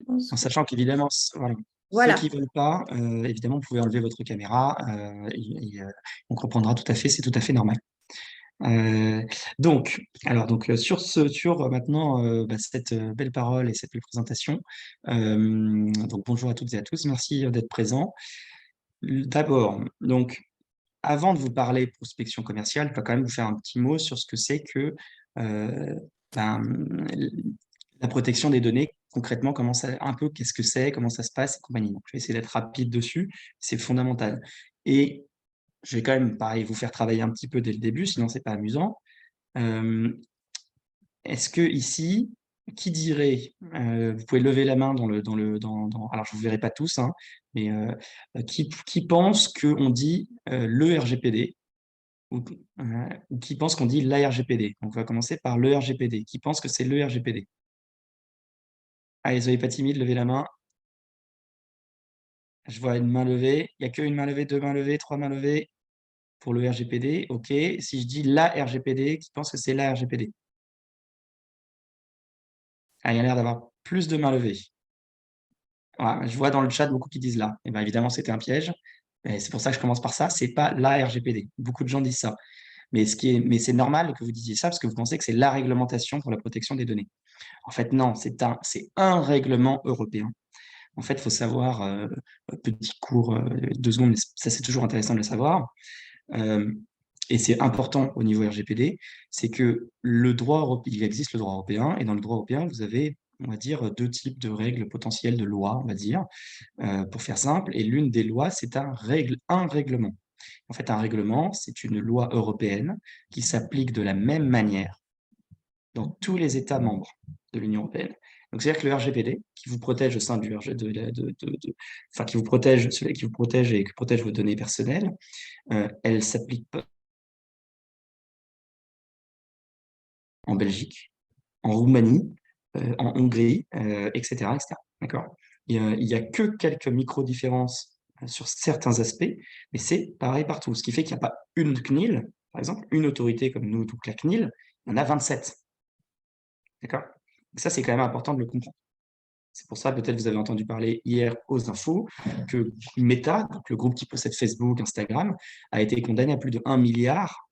pense En que sachant qu'évidemment, voilà, ceux voilà. qui ne veulent pas, évidemment, vous pouvez enlever votre caméra on comprendra tout à fait, c'est tout à fait normal. Sur maintenant cette belle parole et cette belle présentation, donc bonjour à toutes et à tous, merci d'être présents. D'abord, donc avant de vous parler prospection commerciale, je vais quand même vous faire un petit mot sur ce que c'est que euh, ben, la protection des données. Concrètement, qu'est-ce que c'est, comment ça se passe et compagnie. Donc, je vais essayer d'être rapide dessus, c'est fondamental. Et je vais quand même, pareil, vous faire travailler un petit peu dès le début, sinon c'est pas amusant. Euh, Est-ce que ici, qui dirait, vous pouvez lever la main alors je vous verrai pas tous, hein, mais qui pense qu'on dit le RGPD ou qui pense qu'on dit la RGPD. Donc on va commencer par le RGPD. Qui pense que c'est le RGPD? Allez, soyez pas timide, levez la main. Je vois une main levée. Il n'y a qu'une main levée, deux mains levées, trois mains levées pour le RGPD. OK. Si je dis la RGPD, qui pense que c'est la RGPD? Ah, il y a l'air d'avoir plus de mains levées. Voilà, je vois dans le chat beaucoup qui disent là. Et bien évidemment, c'était un piège. Et c'est pour ça que je commence par ça. C'est pas la RGPD. Beaucoup de gens disent ça. Mais c'est normal que vous disiez ça parce que vous pensez que c'est la réglementation pour la protection des données. En fait, non, c'est un règlement européen. En fait, il faut savoir, petit cours, 2 secondes, mais ça c'est toujours intéressant de le savoir. Et c'est important au niveau RGPD, c'est que il existe le droit européen, et dans le droit européen, vous avez, on va dire, deux types de règles potentielles de lois, on va dire, pour faire simple. Et l'une des lois, c'est un règlement. En fait, un règlement, c'est une loi européenne qui s'applique de la même manière dans tous les États membres de l'Union européenne. Donc, c'est-à-dire que le RGPD, qui vous protège au sein du RGPD, enfin, qui vous protège, celui qui vous protège et qui protège vos données personnelles, elle s'applique pas en Belgique, en Roumanie, en Hongrie, etc., etc. D'accord. Il y a que quelques micro-différences sur certains aspects, mais c'est pareil partout. Ce qui fait qu'il n'y a pas une CNIL, par exemple, une autorité comme nous, donc la CNIL, il y en a 27. D'accord. Et ça, c'est quand même important de le comprendre. C'est pour ça, peut-être vous avez entendu parler hier aux infos, que Meta, donc le groupe qui possède Facebook, Instagram, a été condamné à plus de 1 milliard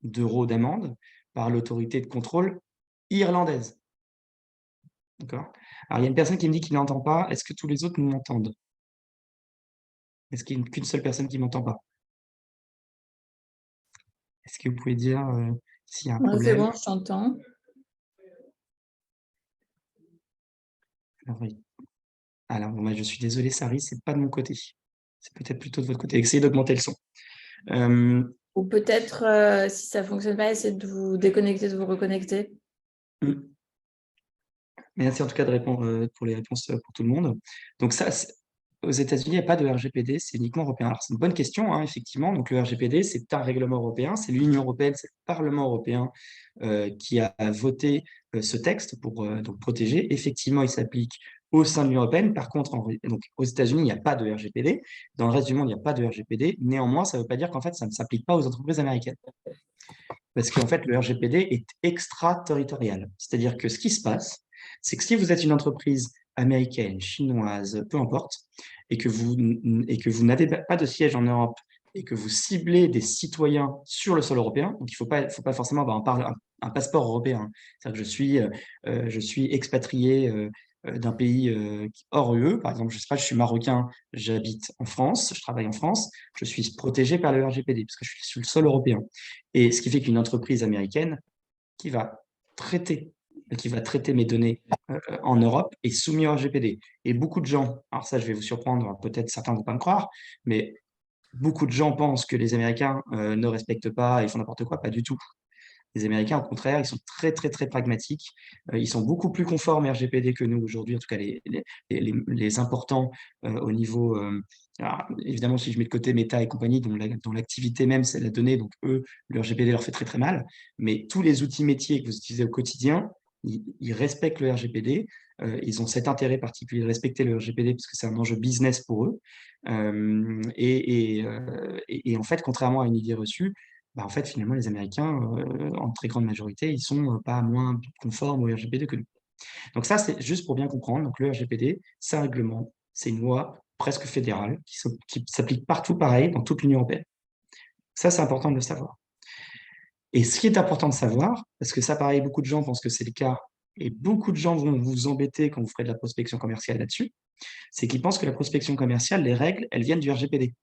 d'euros d'amende par l'autorité de contrôle irlandaise. D'accord. Alors, il y a une personne qui me dit qu'il n'entend pas. Est-ce que tous les autres nous m'entendent? Est-ce qu'il n'y a qu'une seule personne qui ne m'entend pas? Est-ce que vous pouvez dire s'il y a un Ouais, c'est problème? bon, je t'entends. Alors, oui. Alors, bon, je suis désolé, Sari, c'est pas de mon côté. C'est peut-être plutôt de votre côté. Essayez d'augmenter le son. Ou peut-être, si ça ne fonctionne pas, essayez de vous déconnecter, de vous reconnecter. Merci en tout cas de répondre pour les réponses pour tout le monde. Donc ça, aux États-Unis, il n'y a pas de RGPD, c'est uniquement européen. Alors c'est une bonne question, hein, effectivement. Donc le RGPD, c'est un règlement européen, c'est l'Union européenne, c'est le Parlement européen qui a voté ce texte pour donc protéger. Effectivement, il s'applique au sein de l'Union européenne. Par contre, donc, aux États-Unis, il n'y a pas de RGPD. Dans le reste du monde, il n'y a pas de RGPD. Néanmoins, ça ne veut pas dire qu'en fait, ça ne s'applique pas aux entreprises américaines. Parce qu'en fait, le RGPD est extraterritorial. C'est-à-dire que ce qui se passe, c'est que si vous êtes une entreprise américaine, chinoise, peu importe, et que vous n'avez pas de siège en Europe et que vous ciblez des citoyens sur le sol européen, donc il ne faut pas forcément avoir un passeport européen. C'est-à-dire que je suis expatrié d'un pays hors UE, par exemple, je sais pas, je suis marocain, j'habite en France, je travaille en France, je suis protégé par le RGPD parce que je suis sur le sol européen. Et ce qui fait qu'une entreprise américaine qui va traiter, qui va traiter mes données en Europe est soumise au RGPD. Et beaucoup de gens, alors ça je vais vous surprendre, peut-être certains ne vont pas me croire, mais beaucoup de gens pensent que les Américains ne respectent pas et font n'importe quoi, pas du tout. Les Américains, au contraire, ils sont très, très, très pragmatiques. Ils sont beaucoup plus conformes RGPD que nous aujourd'hui, en tout cas les importants au niveau. Alors, évidemment, si je mets de côté Meta et compagnie, dont l'activité même, c'est la donnée, donc eux, le RGPD leur fait très, très mal. Mais tous les outils métiers que vous utilisez au quotidien, ils respectent le RGPD. Ils ont cet intérêt particulier de respecter le RGPD parce que c'est un enjeu business pour eux. Et en fait, contrairement à une idée reçue, bah, en fait, finalement, les Américains, en très grande majorité, ils sont pas moins conformes au RGPD que nous. Donc ça, c'est juste pour bien comprendre. Donc le RGPD, c'est un règlement, c'est une loi presque fédérale qui s'applique partout pareil dans toute l'Union européenne. Ça, c'est important de le savoir. Et ce qui est important de savoir, parce que ça, pareil, beaucoup de gens pensent que c'est le cas, et beaucoup de gens vont vous embêter quand vous ferez de la prospection commerciale là-dessus, c'est qu'ils pensent que la prospection commerciale, les règles, elles viennent du RGPD.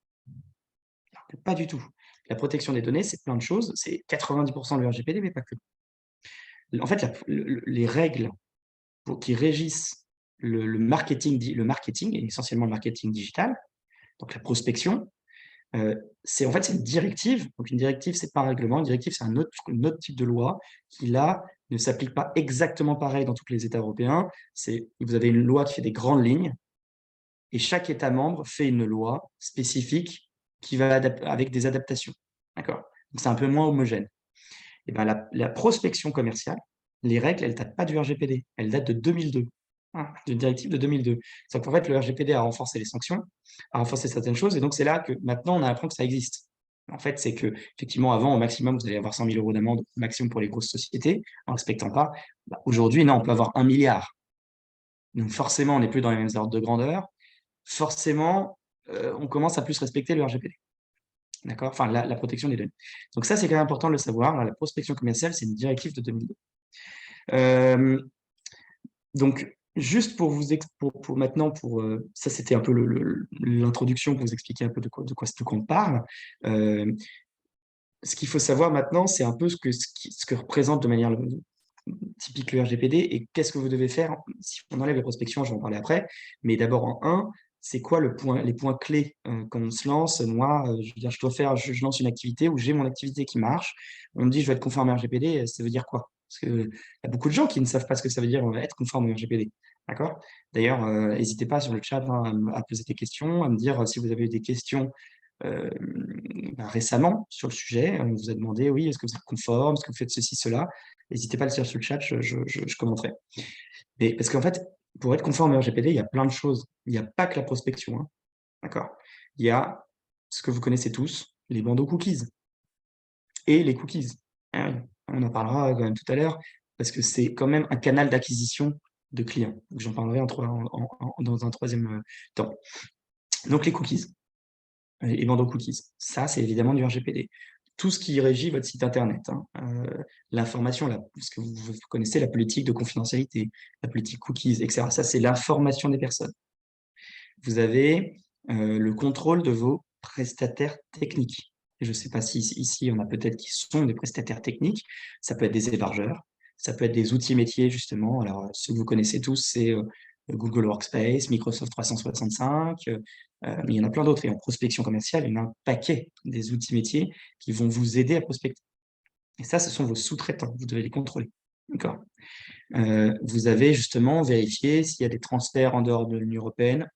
Alors que pas du tout. La protection des données, c'est plein de choses, c'est 90% du RGPD, mais pas que. En fait, les règles qui régissent le marketing, et essentiellement le marketing digital, donc la prospection, c'est en fait, c'est une directive. Donc une directive, c'est pas un règlement. Une directive, c'est un autre type de loi qui, là, ne s'applique pas exactement pareil dans tous les États européens. Vous avez une loi qui fait des grandes lignes et chaque État membre fait une loi spécifique qui va avec des adaptations. D'accord? Donc c'est un peu moins homogène. Et ben, la prospection commerciale, les règles, elles ne datent pas du RGPD. Elles datent de 2002. D'une directive de 2002. C'est qu'en fait, le RGPD a renforcé les sanctions, a renforcé certaines choses, et donc c'est là que maintenant on apprend que ça existe. En fait, c'est que effectivement, avant, au maximum, vous allez avoir 100 000 euros d'amende, maximum pour les grosses sociétés, en ne respectant pas. Aujourd'hui, non, on peut avoir 1 milliard. Donc forcément, on n'est plus dans les mêmes ordres de grandeur. Forcément, on commence à plus respecter le RGPD. D'accord? Enfin, la protection des données. Donc ça, c'est quand même important de le savoir. La prospection commerciale, c'est une directive de 2002. Donc, juste pour vous pour maintenant, ça c'était un peu l'introduction pour vous expliquer un peu de quoi on parle. Ce qu'il faut savoir maintenant, c'est un peu ce que représente de manière typique le RGPD et qu'est-ce que vous devez faire si on enlève la prospection, je vais en parler après. Mais d'abord en un, c'est quoi les points clés quand on se lance. Moi, je veux dire, je lance une activité ou j'ai mon activité qui marche. On me dit je vais être conforme au RGPD, ça veut dire quoi? Parce qu'il y a beaucoup de gens qui ne savent pas ce que ça veut dire être conforme au RGPD. D'accord? D'ailleurs, n'hésitez pas sur le chat à poser des questions, à me dire si vous avez eu des questions récemment sur le sujet. On vous a demandé, oui, est-ce que vous êtes conforme, est-ce que vous faites ceci, cela? N'hésitez pas à le dire sur le chat, je commenterai. Et parce qu'en fait, pour être conforme au RGPD, il y a plein de choses. Il n'y a pas que la prospection. Hein. D'accord? Il y a ce que vous connaissez tous, les bandeaux cookies et les cookies. Ah oui, on en parlera quand même tout à l'heure, parce que c'est quand même un canal d'acquisition de clients. J'en parlerai dans un troisième temps. Donc les cookies et bandeaux cookies, ça c'est évidemment du RGPD. Tout ce qui régit votre site internet, hein, l'information, ce que vous connaissez, la politique de confidentialité, la politique cookies, etc. Ça c'est l'information des personnes. Vous avez le contrôle de vos prestataires techniques. Je ne sais pas si ici, on a peut-être qui sont des prestataires techniques. Ça peut être des hébergeurs, ça peut être des outils métiers, justement. Alors, ceux que vous connaissez tous, c'est Google Workspace, Microsoft 365, mais il y en a plein d'autres. Et en prospection commerciale, il y en a un paquet des outils métiers qui vont vous aider à prospecter. Et ça, ce sont vos sous-traitants. Vous devez les contrôler. D'accord. Vous avez justement vérifié s'il y a des transferts en dehors de l'Union européenne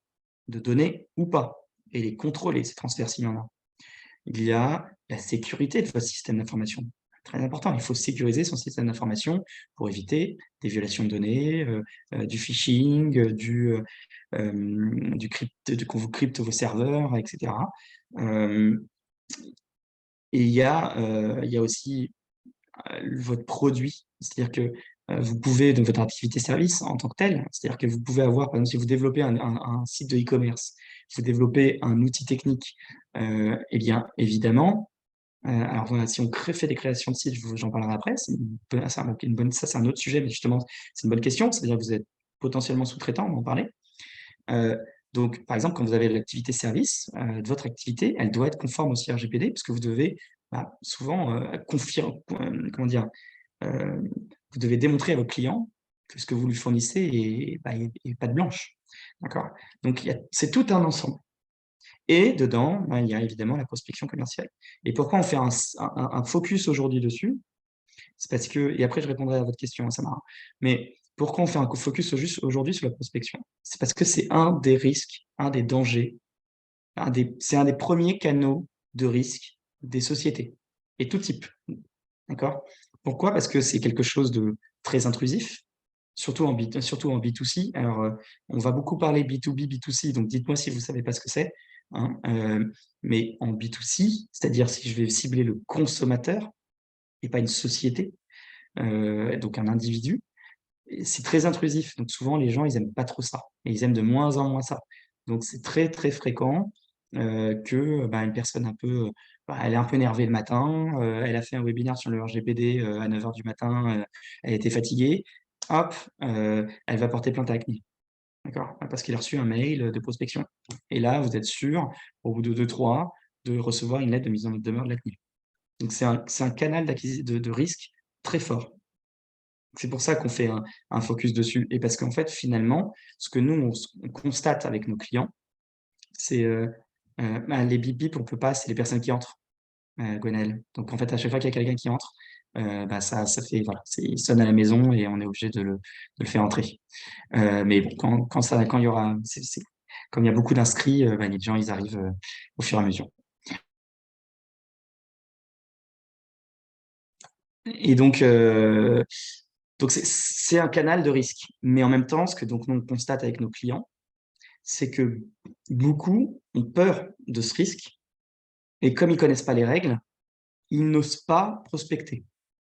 de données ou pas, et les contrôler, ces transferts s'il y en a. Il y a la sécurité de votre système d'information. Très important, il faut sécuriser son système d'information pour éviter des violations de données, du phishing, qu'on vous crypte vos serveurs, etc. Et il y a aussi votre produit. C'est-à-dire que vous pouvez, dans votre activité service en tant que telle, c'est-à-dire que vous pouvez avoir, par exemple, si vous développez un site de e-commerce, vous développez un outil technique, eh bien, évidemment, alors voilà, si on fait des créations de sites, j'en parlerai après, ça c'est un autre sujet, mais justement, c'est une bonne question, c'est-à-dire que vous êtes potentiellement sous-traitant, on va en parler. Donc, par exemple, quand vous avez l'activité service, de votre activité, elle doit être conforme aussi à RGPD, parce que vous devez souvent comment dire, vous devez démontrer à vos clients que ce que vous lui fournissez est pas de blanche. D'accord? Donc, c'est tout un ensemble. Et dedans, il y a évidemment la prospection commerciale. Et pourquoi on fait un focus aujourd'hui dessus? C'est parce que, et après je répondrai à votre question, Samara, mais pourquoi on fait un focus juste aujourd'hui sur la prospection? C'est parce que c'est un des risques, un des dangers, c'est un des premiers canaux de risque des sociétés, et tout type. D'accord? Pourquoi? Parce que c'est quelque chose de très intrusif, surtout en B2C. Alors, on va beaucoup parler B2B, B2C, donc dites-moi si vous ne savez pas ce que c'est. Hein, mais en B2C, c'est-à-dire si je vais cibler le consommateur et pas une société, donc un individu, c'est très intrusif. Donc souvent, les gens, ils n'aiment pas trop ça. Et ils aiment de moins en moins ça. Donc c'est très, très fréquent que une personne un peu, elle est un peu énervée le matin, elle a fait un webinaire sur le RGPD à 9 h du matin, elle était fatiguée, hop, elle va porter plainte à la CNIL. D'accord? Parce qu'il a reçu un mail de prospection. Et là, vous êtes sûr, au bout de 2-3, de recevoir une lettre de mise en demeure de la CNIL. Donc c'est un canal de risque très fort. C'est pour ça qu'on fait un focus dessus. Et parce qu'en fait, finalement, ce que nous, on constate avec nos clients, c'est les bip bip, on peut pas, c'est les personnes qui entrent, Gwenaëlle. Donc en fait, à chaque fois qu'il y a quelqu'un qui entre, ça fait, voilà, il sonne à la maison et on est obligé de le faire entrer. Mais bon, quand il y aura, comme il y a beaucoup d'inscrits, les gens, ils arrivent au fur et à mesure. Et donc c'est un canal de risque. Mais en même temps, ce que donc nous on constate avec nos clients, c'est que beaucoup ont peur de ce risque et comme ils connaissent pas les règles, ils n'osent pas prospecter.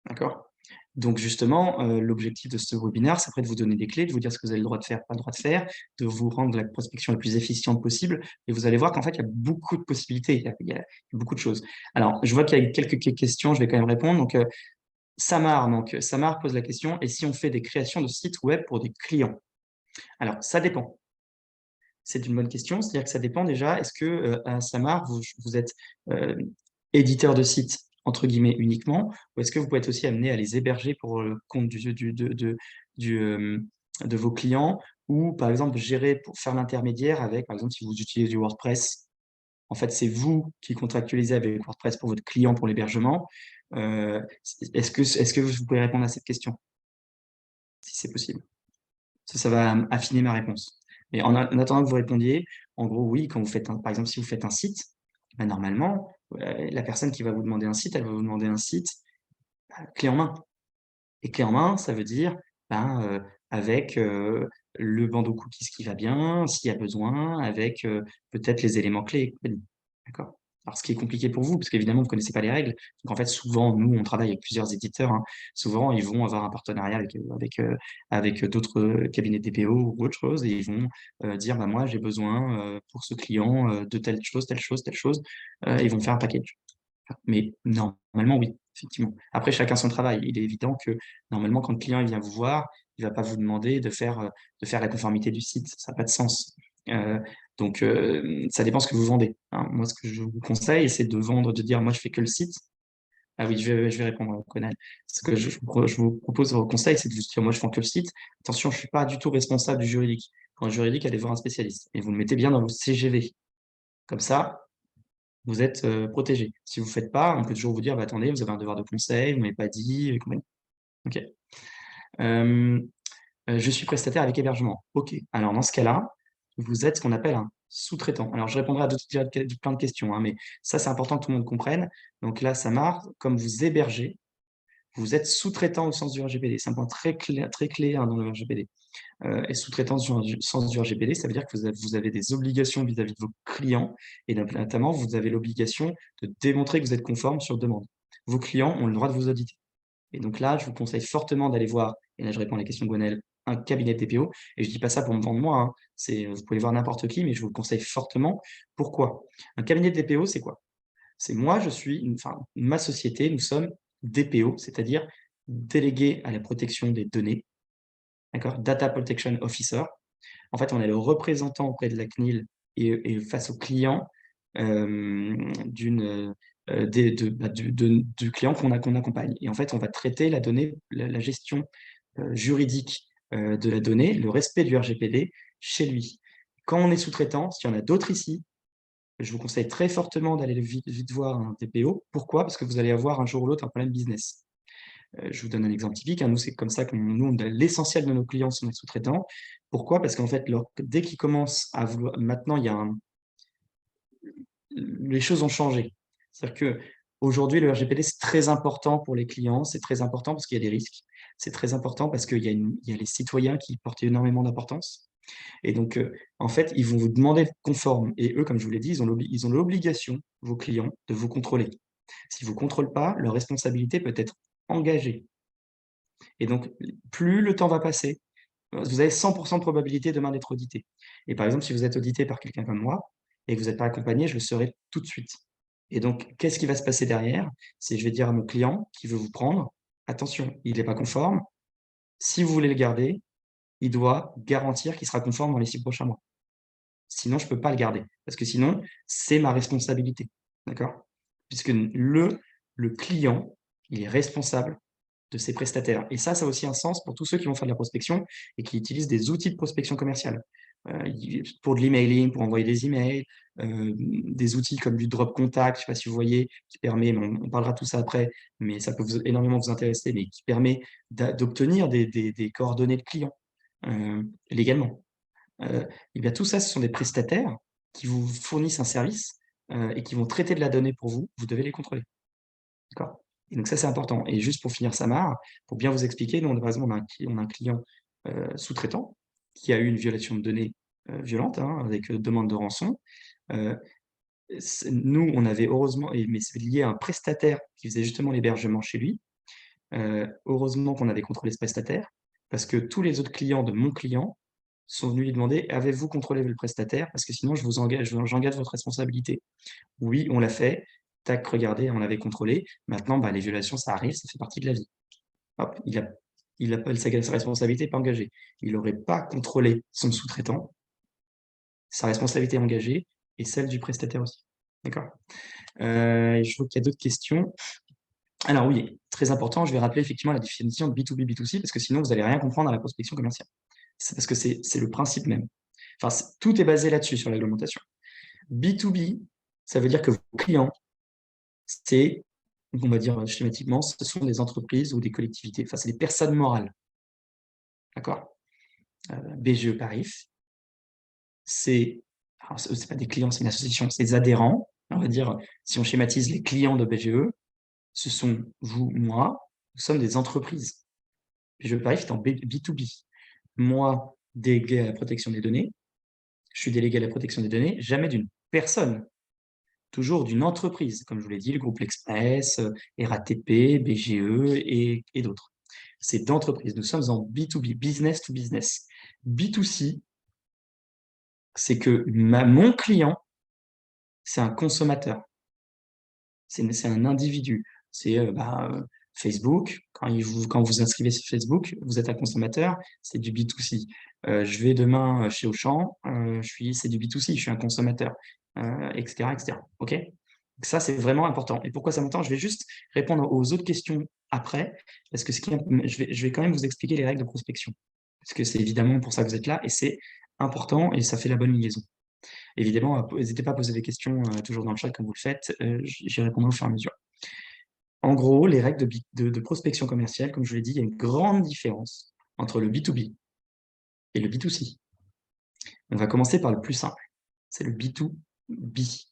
D'accord? Donc justement, l'objectif de ce webinaire, c'est après de vous donner des clés, de vous dire ce que vous avez le droit de faire, pas le droit de faire, de vous rendre la prospection la plus efficiente possible. Et vous allez voir qu'en fait, il y a beaucoup de possibilités, il y a beaucoup de choses. Alors, je vois qu'il y a quelques questions, je vais quand même répondre. Donc, Samar pose la question, et si on fait des créations de sites web pour des clients? Alors, ça dépend. C'est une bonne question, c'est-à-dire que ça dépend déjà, est-ce que à Samar, vous êtes éditeur de sites entre guillemets uniquement, ou est-ce que vous pouvez être aussi amené à les héberger pour le compte de vos clients, ou par exemple gérer pour faire l'intermédiaire avec, par exemple, si vous utilisez du WordPress, en fait, c'est vous qui contractualisez avec WordPress pour votre client pour l'hébergement. Est-ce que vous pouvez répondre à cette question, si c'est possible? Ça va affiner ma réponse. Mais en attendant que vous répondiez, en gros, oui, quand vous faites par exemple, si vous faites un site, normalement, la personne qui va vous demander un site, elle va vous demander un site clé en main. Et clé en main, ça veut dire avec le bandeau cookies qui va bien, s'il y a besoin, avec peut-être les éléments clés. D'accord? Alors, ce qui est compliqué pour vous, parce qu'évidemment, vous ne connaissez pas les règles. Donc, en fait, souvent, nous, on travaille avec plusieurs éditeurs, hein. Souvent, ils vont avoir un partenariat avec d'autres cabinets de DPO ou autre chose, et ils vont dire, moi, j'ai besoin pour ce client de telle chose, telle chose, telle chose. Ils vont faire un package. Mais normalement, oui, effectivement. Après, chacun son travail. Il est évident que normalement, quand le client il vient vous voir, il ne va pas vous demander de faire la conformité du site. Ça n'a pas de sens. Donc, ça dépend ce que vous vendez, hein. Moi, ce que je vous conseille, c'est de vendre, de dire, moi, je fais que le site. Ah oui, je vais répondre, Conan. Ce que je vous propose au conseil, c'est de vous dire, moi, je fais que le site. Attention, je ne suis pas du tout responsable du juridique. Quand le juridique, allez voir un spécialiste. Et vous le mettez bien dans vos CGV. Comme ça, vous êtes protégé. Si vous ne faites pas, on peut toujours vous dire, attendez, vous avez un devoir de conseil, vous ne m'avez pas dit, et compagnie. OK. Je suis prestataire avec hébergement. OK. Alors, dans ce cas-là, vous êtes ce qu'on appelle un sous-traitant. Alors, je répondrai à plein de questions, hein, mais ça, c'est important que tout le monde comprenne. Donc là, ça marche. Comme vous hébergez, vous êtes sous-traitant au sens du RGPD. C'est un point très clé hein, dans le RGPD. Et sous-traitance dans le sens du RGPD, ça veut dire que vous avez des obligations vis-à-vis de vos clients et notamment, vous avez l'obligation de démontrer que vous êtes conforme sur demande. Vos clients ont le droit de vous auditer. Et donc là, je vous conseille fortement d'aller voir, et là je réponds à la question de Gwenaëlle, un cabinet de DPO, et je ne dis pas ça pour me vendre moi, hein. Vous pouvez voir n'importe qui, mais je vous le conseille fortement. Pourquoi? Un cabinet de DPO, c'est quoi? C'est moi, ma société, nous sommes DPO, c'est-à-dire délégués à la protection des données, d'accord? Data Protection Officer. En fait, on est le représentant auprès de la CNIL et face au client du client qu'on accompagne. Et en fait, on va traiter la donnée, la gestion juridique de la donnée, le respect du RGPD chez lui. Quand on est sous-traitant, s'il y en a d'autres ici, je vous conseille très fortement d'aller vite voir un DPO. Pourquoi? Parce que vous allez avoir un jour ou l'autre un problème business. Je vous donne un exemple typique, hein. Nous, c'est comme ça que l'essentiel de nos clients sont des sous-traitants. Pourquoi? Parce qu'en fait, dès qu'ils commencent à vouloir maintenant, les choses ont changé. C'est-à-dire qu'aujourd'hui, le RGPD, c'est très important pour les clients, c'est très important parce qu'il y a des risques, c'est très important parce qu'il y a les citoyens qui portent énormément d'importance. Et donc, en fait, ils vont vous demander d'être conforme. Et eux, comme je vous l'ai dit, ils ont l'obligation, vos clients, de vous contrôler. S'ils ne vous contrôlent pas, leur responsabilité peut être engagée. Et donc, plus le temps va passer, vous avez 100% de probabilité demain d'être audité. Et par exemple, si vous êtes audité par quelqu'un comme moi et que vous n'êtes pas accompagné, je le saurai tout de suite. Et donc, qu'est-ce qui va se passer derrière? C'est je vais dire à mon client qui veut vous prendre, attention, il n'est pas conforme. Si vous voulez le garder, il doit garantir qu'il sera conforme dans les 6 prochains mois. Sinon, je ne peux pas le garder. Parce que sinon, c'est ma responsabilité. D'accord? Puisque le client, il est responsable de ses prestataires. Et ça a aussi un sens pour tous ceux qui vont faire de la prospection et qui utilisent des outils de prospection commerciale. Pour de l'emailing, pour envoyer des emails, des outils comme du drop contact, je ne sais pas si vous voyez, qui permet, on parlera de tout ça après, mais ça peut énormément vous intéresser, mais qui permet d'obtenir des coordonnées de clients légalement. Et bien tout ça, ce sont des prestataires qui vous fournissent un service et qui vont traiter de la donnée pour vous. Vous devez les contrôler. D'accord? Et donc ça, c'est important. Et juste pour finir Samar, pour bien vous expliquer, nous, par exemple, on a un client sous-traitant qui a eu une violation de données violente, avec demande de rançon. Nous, on avait heureusement, mais c'est lié à un prestataire qui faisait justement l'hébergement chez lui. Heureusement qu'on avait contrôlé ce prestataire, parce que tous les autres clients de mon client sont venus lui demander: «Avez-vous contrôlé le prestataire? Parce que sinon, j'engage votre responsabilité». Oui, on l'a fait. Tac, regardez, on l'avait contrôlé. Maintenant, les violations, ça arrive, ça fait partie de la vie. Hop, il a sa responsabilité pas engagée. Il n'aurait pas contrôlé son sous-traitant. Sa responsabilité est engagée et celle du prestataire aussi. D'accord? Je vois qu'il y a d'autres questions. Alors oui, très important, je vais rappeler effectivement la définition de B2B, B2C, parce que sinon, vous n'allez rien comprendre à la prospection commerciale. C'est parce que c'est le principe même. Enfin, tout est basé là-dessus, sur la réglementation. B2B, ça veut dire que vos clients, c'est, on va dire schématiquement, ce sont des entreprises ou des collectivités, enfin, c'est des personnes morales. D'accord? BGE Paris, c'est pas des clients, c'est une association, c'est des adhérents. On va dire, si on schématise les clients de BGE, ce sont vous, moi, nous sommes des entreprises. BGE Paris est en B2B. Moi, délégué à la protection des données, je suis délégué à la protection des données, jamais d'une personne, toujours d'une entreprise, comme je vous l'ai dit, le groupe L'Express, RATP, BGE et d'autres. C'est d'entreprise. Nous sommes en B2B, business to business. B2C, c'est que mon client, c'est un consommateur. C'est un individu. C'est Facebook, quand vous inscrivez sur Facebook, vous êtes un consommateur, c'est du B2C. Je vais demain chez Auchan, c'est du B2C, je suis un consommateur, etc., etc. OK? Donc ça, c'est vraiment important. Et pourquoi c'est important? Je vais juste répondre aux autres questions après, parce que je vais quand même vous expliquer les règles de prospection. Parce que c'est évidemment pour ça que vous êtes là, et c'est important, et ça fait la bonne liaison. Évidemment, n'hésitez pas à poser des questions toujours dans le chat comme vous le faites, j'y répondrai au fur et à mesure. En gros, les règles de prospection commerciale, comme je vous l'ai dit, il y a une grande différence entre le B2B et le B2C. On va commencer par le plus simple, c'est le B2B.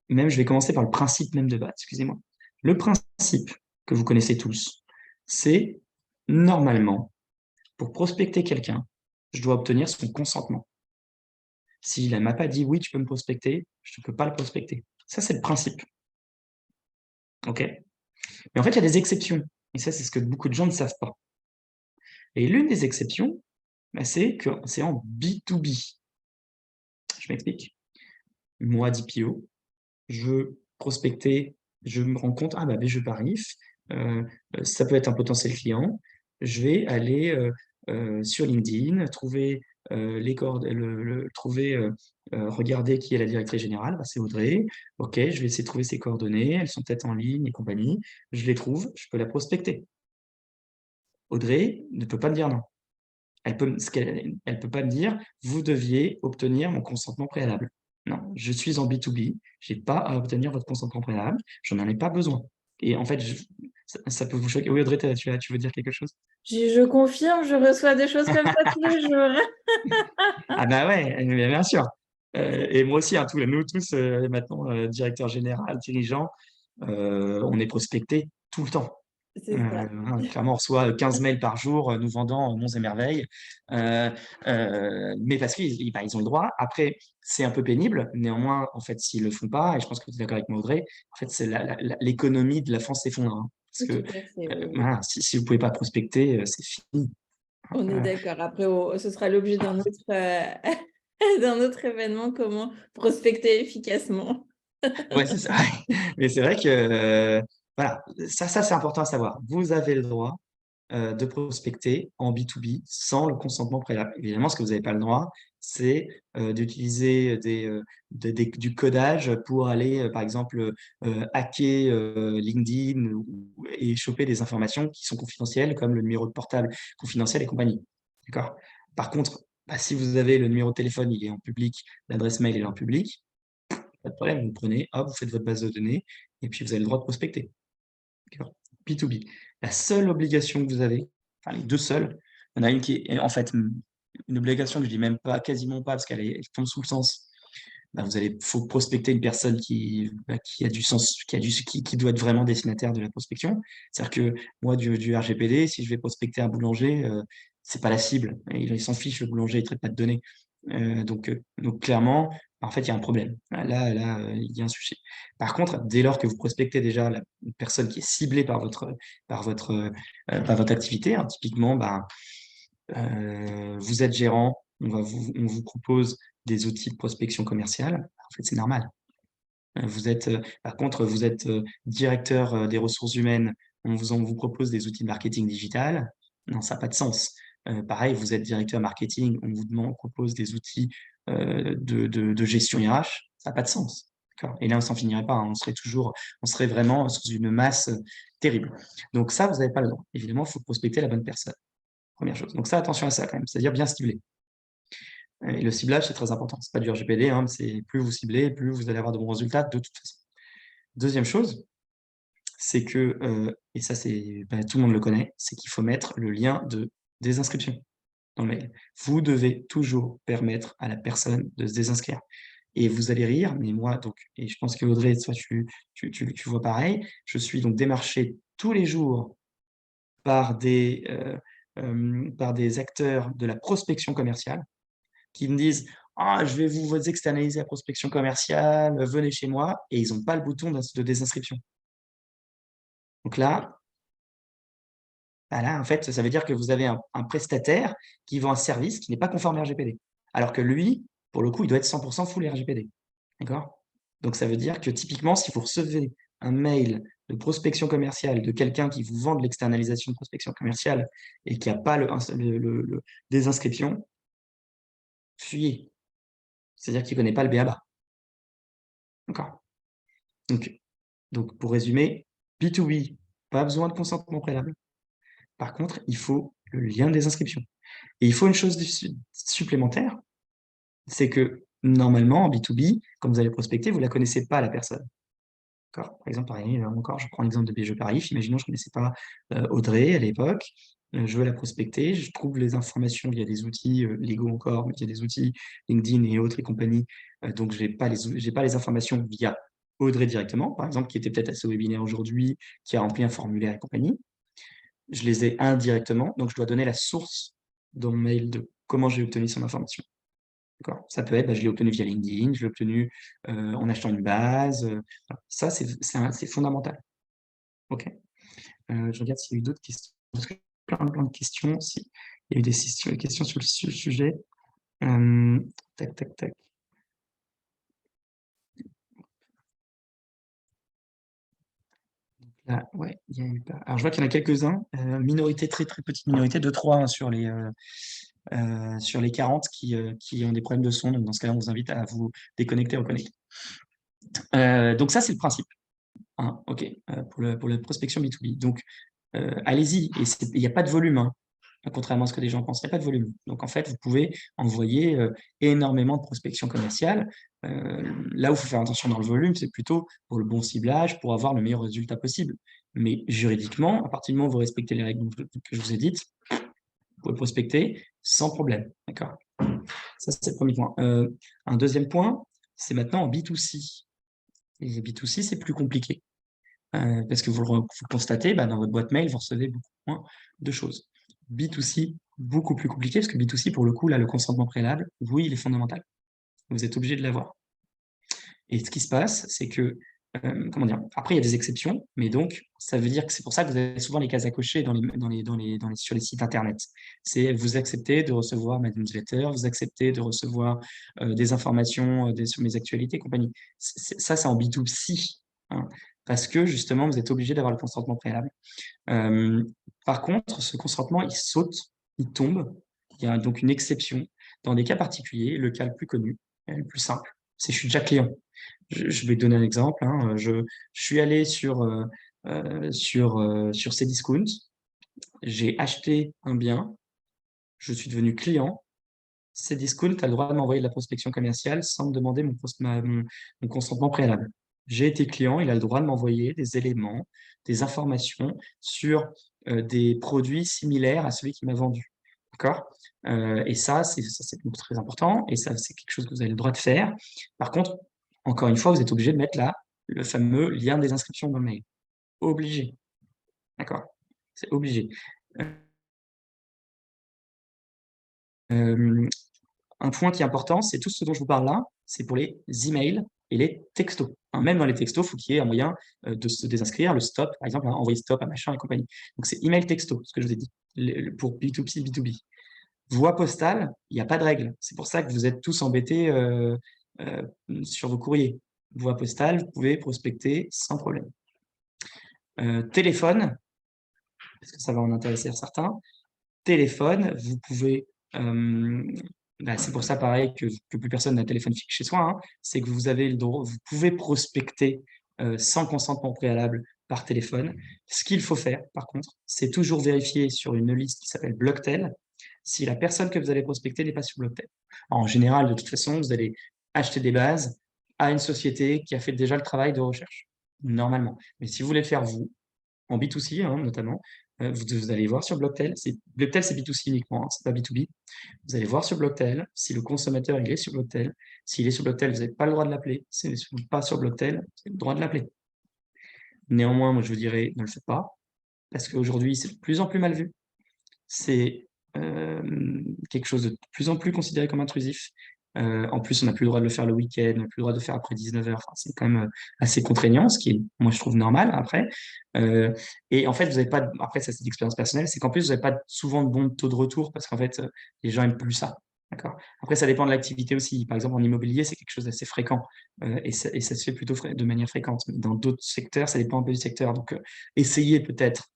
Même, je vais commencer par le principe même de base, excusez-moi. Le principe que vous connaissez tous, c'est normalement, pour prospecter quelqu'un, je dois obtenir son consentement. S'il ne m'a pas dit « oui, tu peux me prospecter », je ne peux pas le prospecter. Ça, c'est le principe. OK? Mais en fait, il y a des exceptions. Et ça, c'est ce que beaucoup de gens ne savent pas. Et l'une des exceptions, c'est que c'est en B2B. Je m'explique. Moi, DPO, je veux prospecter, je me rends compte, BGE Paris, ça peut être un potentiel client. Je vais aller sur LinkedIn, trouver regarder qui est la directrice générale, c'est Audrey. OK, je vais essayer de trouver ses coordonnées, elles sont peut-être en ligne et compagnie. Je les trouve, je peux la prospecter. Audrey ne peut pas me dire non. Elle peut pas me dire: «Vous deviez obtenir mon consentement préalable». Non, je suis en B2B, j'ai pas à obtenir votre consentement préalable, j'en ai pas besoin. Et en fait, ça peut vous choquer. Oui, Audrey, tu veux dire quelque chose? Je confirme, je reçois des choses comme ça tous les jours. Ah ouais, bien sûr. Et moi aussi, nous tous, maintenant, directeur général, dirigeant, on est prospectés tout le temps. C'est ça. Clairement, on reçoit 15 mails par jour, nous vendant monts et merveilles. Mais parce qu'ils ils ont le droit. Après, c'est un peu pénible. Néanmoins, en fait, s'ils le font pas, et je pense que tu es d'accord avec moi, Audrey, en fait, c'est l'économie de la France s'effondre. Parce Tout que à fait, oui, oui. voilà, si vous ne pouvez pas prospecter, c'est fini. On est d'accord. Après, ce sera l'objet d'un autre, d'un autre événement, comment prospecter efficacement. Ouais, c'est ça. Mais c'est vrai que voilà, ça c'est important à savoir. Vous avez le droit de prospecter en B2B sans le consentement préalable. Évidemment, ce que vous n'avez pas le droit, c'est d'utiliser du codage pour aller, par exemple, hacker LinkedIn et choper des informations qui sont confidentielles, comme le numéro de portable confidentiel et compagnie. D'accord? Par contre, bah, si vous avez le numéro de téléphone, il est en public, l'adresse mail est en public, pas de problème, vous le prenez, hop, vous faites votre base de données, et puis vous avez le droit de prospecter. B2B. La seule obligation que vous avez, enfin les deux seules, il y en a une qui est en fait une obligation que je dis même pas, quasiment pas, parce elle tombe sous le sens. Bah, faut prospecter une personne qui a du sens, qui doit être vraiment destinataire de la prospection. C'est-à-dire que moi, du RGPD, si je vais prospecter un boulanger, c'est pas la cible. Il s'en fiche, le boulanger, il traite pas de données. Donc clairement, en fait, il y a un problème. Là, il y a un sujet. Par contre, dès lors que vous prospectez déjà la personne qui est ciblée par votre activité, hein, typiquement, bah, vous êtes gérant, on vous propose des outils de prospection commerciale. En fait, c'est normal. Par contre, vous êtes directeur des ressources humaines, on vous propose des outils de marketing digital. Non, ça n'a pas de sens. Pareil, vous êtes directeur marketing, on propose des outils de gestion RH. Ça n'a pas de sens. D'accord. Et là, on s'en finirait pas, hein. On serait vraiment sous une masse terrible. Donc ça, vous n'avez pas le droit. Évidemment, il faut prospecter la bonne personne. Première chose. Donc ça, attention à ça quand même, c'est-à-dire bien cibler. Et le ciblage, c'est très important. C'est pas du RGPD, hein, c'est plus vous ciblez, plus vous allez avoir de bons résultats de toute façon. Deuxième chose, c'est que, et ça, tout le monde le connaît, c'est qu'il faut mettre le lien de désinscription dans le mail. Vous devez toujours permettre à la personne de se désinscrire. Et vous allez rire, mais moi, donc, et je pense que Audrey, toi, tu vois pareil, je suis donc démarché tous les jours par des acteurs de la prospection commerciale qui me disent: «Ah, je vais vous externaliser la prospection commerciale, venez chez moi», et ils n'ont pas le bouton de désinscription. Donc là, bah là, en fait, ça veut dire que vous avez un prestataire qui vend un service qui n'est pas conforme à RGPD. Alors que lui, pour le coup, il doit être 100 full RGPD. D'accord? Donc ça veut dire que typiquement, si vous recevez un mail de prospection commerciale de quelqu'un qui vous vend de l'externalisation de prospection commerciale et qui a pas le désinscription, fuyez. C'est-à-dire qu'il connaît pas le b.a-ba. D'accord? Donc donc pour résumer, B2B, pas besoin de consentement préalable. Par contre, il faut le lien des inscriptions. Et il faut une chose supplémentaire, c'est que normalement en B2B, quand vous allez prospecter, vous ne la connaissez pas la personne. D'accord? Par exemple, pareil, encore, je prends l'exemple de BGE Paris. Imaginons je ne connaissais pas Audrey à l'époque. Je veux la prospecter, je trouve les informations via des outils légaux encore, mais via des outils LinkedIn et autres et compagnie. Donc, je n'ai pas les informations via Audrey directement, par exemple, qui était peut-être à ce webinaire aujourd'hui, qui a rempli un formulaire et compagnie. Je les ai indirectement, donc je dois donner la source dans mon mail de comment j'ai obtenu son information. D'accord? Ça peut être, bah, je l'ai obtenu via LinkedIn, je l'ai obtenu en achetant une base. Voilà. Ça, c'est fondamental. OK. Je regarde s'il y a eu d'autres questions. Parce que plein de questions. Si, il y a eu des questions sur le sujet. Tac, tac, tac. Là, ouais, il y a eu pas. Alors, je vois qu'il y en a quelques-uns. Minorité, très, très petite minorité, 2-3 hein, sur les 40 qui ont des problèmes de son. Donc, dans ce cas-là, on vous invite à vous déconnecter, reconnecter. Donc, ça, c'est le principe. Hein, OK, pour la prospection B2B. Donc, allez-y. Et il n'y a pas de volume, hein, contrairement à ce que les gens pensent. Il n'y a pas de volume. Donc, en fait, vous pouvez envoyer énormément de prospection commerciale. Là où il faut faire attention dans le volume, c'est plutôt pour le bon ciblage, pour avoir le meilleur résultat possible. Mais juridiquement, à partir du moment où vous respectez les règles que je vous ai dites, vous pouvez prospecter sans problème. D'accord? Ça, c'est le premier point. Un deuxième point, c'est maintenant en B2C. Et B2C, c'est plus compliqué. Parce que vous le constatez, bah, dans votre boîte mail, vous recevez beaucoup moins de choses. B2C, beaucoup plus compliqué, parce que B2C, pour le coup, là, le consentement préalable, oui, il est fondamental. Vous êtes obligé de l'avoir. Et ce qui se passe, c'est que comment dire? Après, il y a des exceptions, mais donc ça veut dire que c'est pour ça que vous avez souvent les cases à cocher sur les sites internet. C'est vous acceptez de recevoir ma newsletter, vous acceptez de recevoir des informations sur mes actualités et compagnie. Ça, c'est en B2C, hein, parce que justement, vous êtes obligé d'avoir le consentement préalable. Euh, Par contre, ce consentement, il saute, il tombe. Il y a donc une exception dans des cas particuliers. Le cas le plus connu, le plus simple, c'est je suis déjà client. Je vais te donner un exemple, hein. Je suis allé sur Cdiscount, j'ai acheté un bien, je suis devenu client. Cdiscount a le droit de m'envoyer de la prospection commerciale sans me demander mon consentement préalable. J'ai été client, il a le droit de m'envoyer des éléments, des informations sur des produits similaires à celui qui m'a vendu. D'accord? Et ça, c'est très important. Et ça, c'est quelque chose que vous avez le droit de faire. Par contre, encore une fois, vous êtes obligé de mettre là le fameux lien des inscriptions dans le mail. Obligé. D'accord? C'est obligé. Euh, un point qui est important, c'est tout ce dont je vous parle là, c'est pour les emails et les textos, hein. Même dans les textos, il faut qu'il y ait un moyen de se désinscrire, le stop, par exemple, hein, envoyer stop à machin et compagnie. Donc c'est email texto, ce que je vous ai dit, pour B2C, B2B. Voie postale, il n'y a pas de règle. C'est pour ça que vous êtes tous embêtés euh, sur vos courriers. Voie postale, vous pouvez prospecter sans problème. Téléphone, parce que ça va en intéresser certains. Téléphone, vous pouvez. C'est pour ça, pareil, que plus personne n'a de téléphone fixe chez soi, hein. C'est que vous avez le droit, vous pouvez prospecter sans consentement préalable par téléphone. Ce qu'il faut faire, par contre, c'est toujours vérifier sur une liste qui s'appelle Blocktel si la personne que vous allez prospecter n'est pas sur Blocktel. En général, de toute façon, vous allez acheter des bases à une société qui a fait déjà le travail de recherche, normalement. Mais si vous voulez le faire vous, en B2C, hein, notamment, vous allez voir sur Blocktel. Blocktel, c'est B2C uniquement, hein, c'est pas B2B. Vous allez voir sur Blocktel si le consommateur il est sur Blocktel. S'il est sur Blocktel, vous n'avez pas le droit de l'appeler. S'il n'est pas sur Blocktel, vous avez le droit de l'appeler. Néanmoins, moi, je vous dirais, ne le faites pas, parce qu'aujourd'hui, c'est de plus en plus mal vu. C'est quelque chose de plus en plus considéré comme intrusif. En plus, on n'a plus le droit de le faire le week-end, on n'a plus le droit de le faire après 19h. Enfin, c'est quand même assez contraignant, ce qui est, moi, je trouve normal après. Et en fait, vous n'avez pas, après, ça c'est d'expérience personnelle, c'est qu'en plus, vous n'avez pas souvent de bons taux de retour parce qu'en fait, les gens n'aiment plus ça. D'accord. Après, ça dépend de l'activité aussi. Par exemple, en immobilier, c'est quelque chose d'assez fréquent et ça se fait plutôt de manière fréquente. Mais dans d'autres secteurs, ça dépend un peu du secteur. Donc, essayez peut-être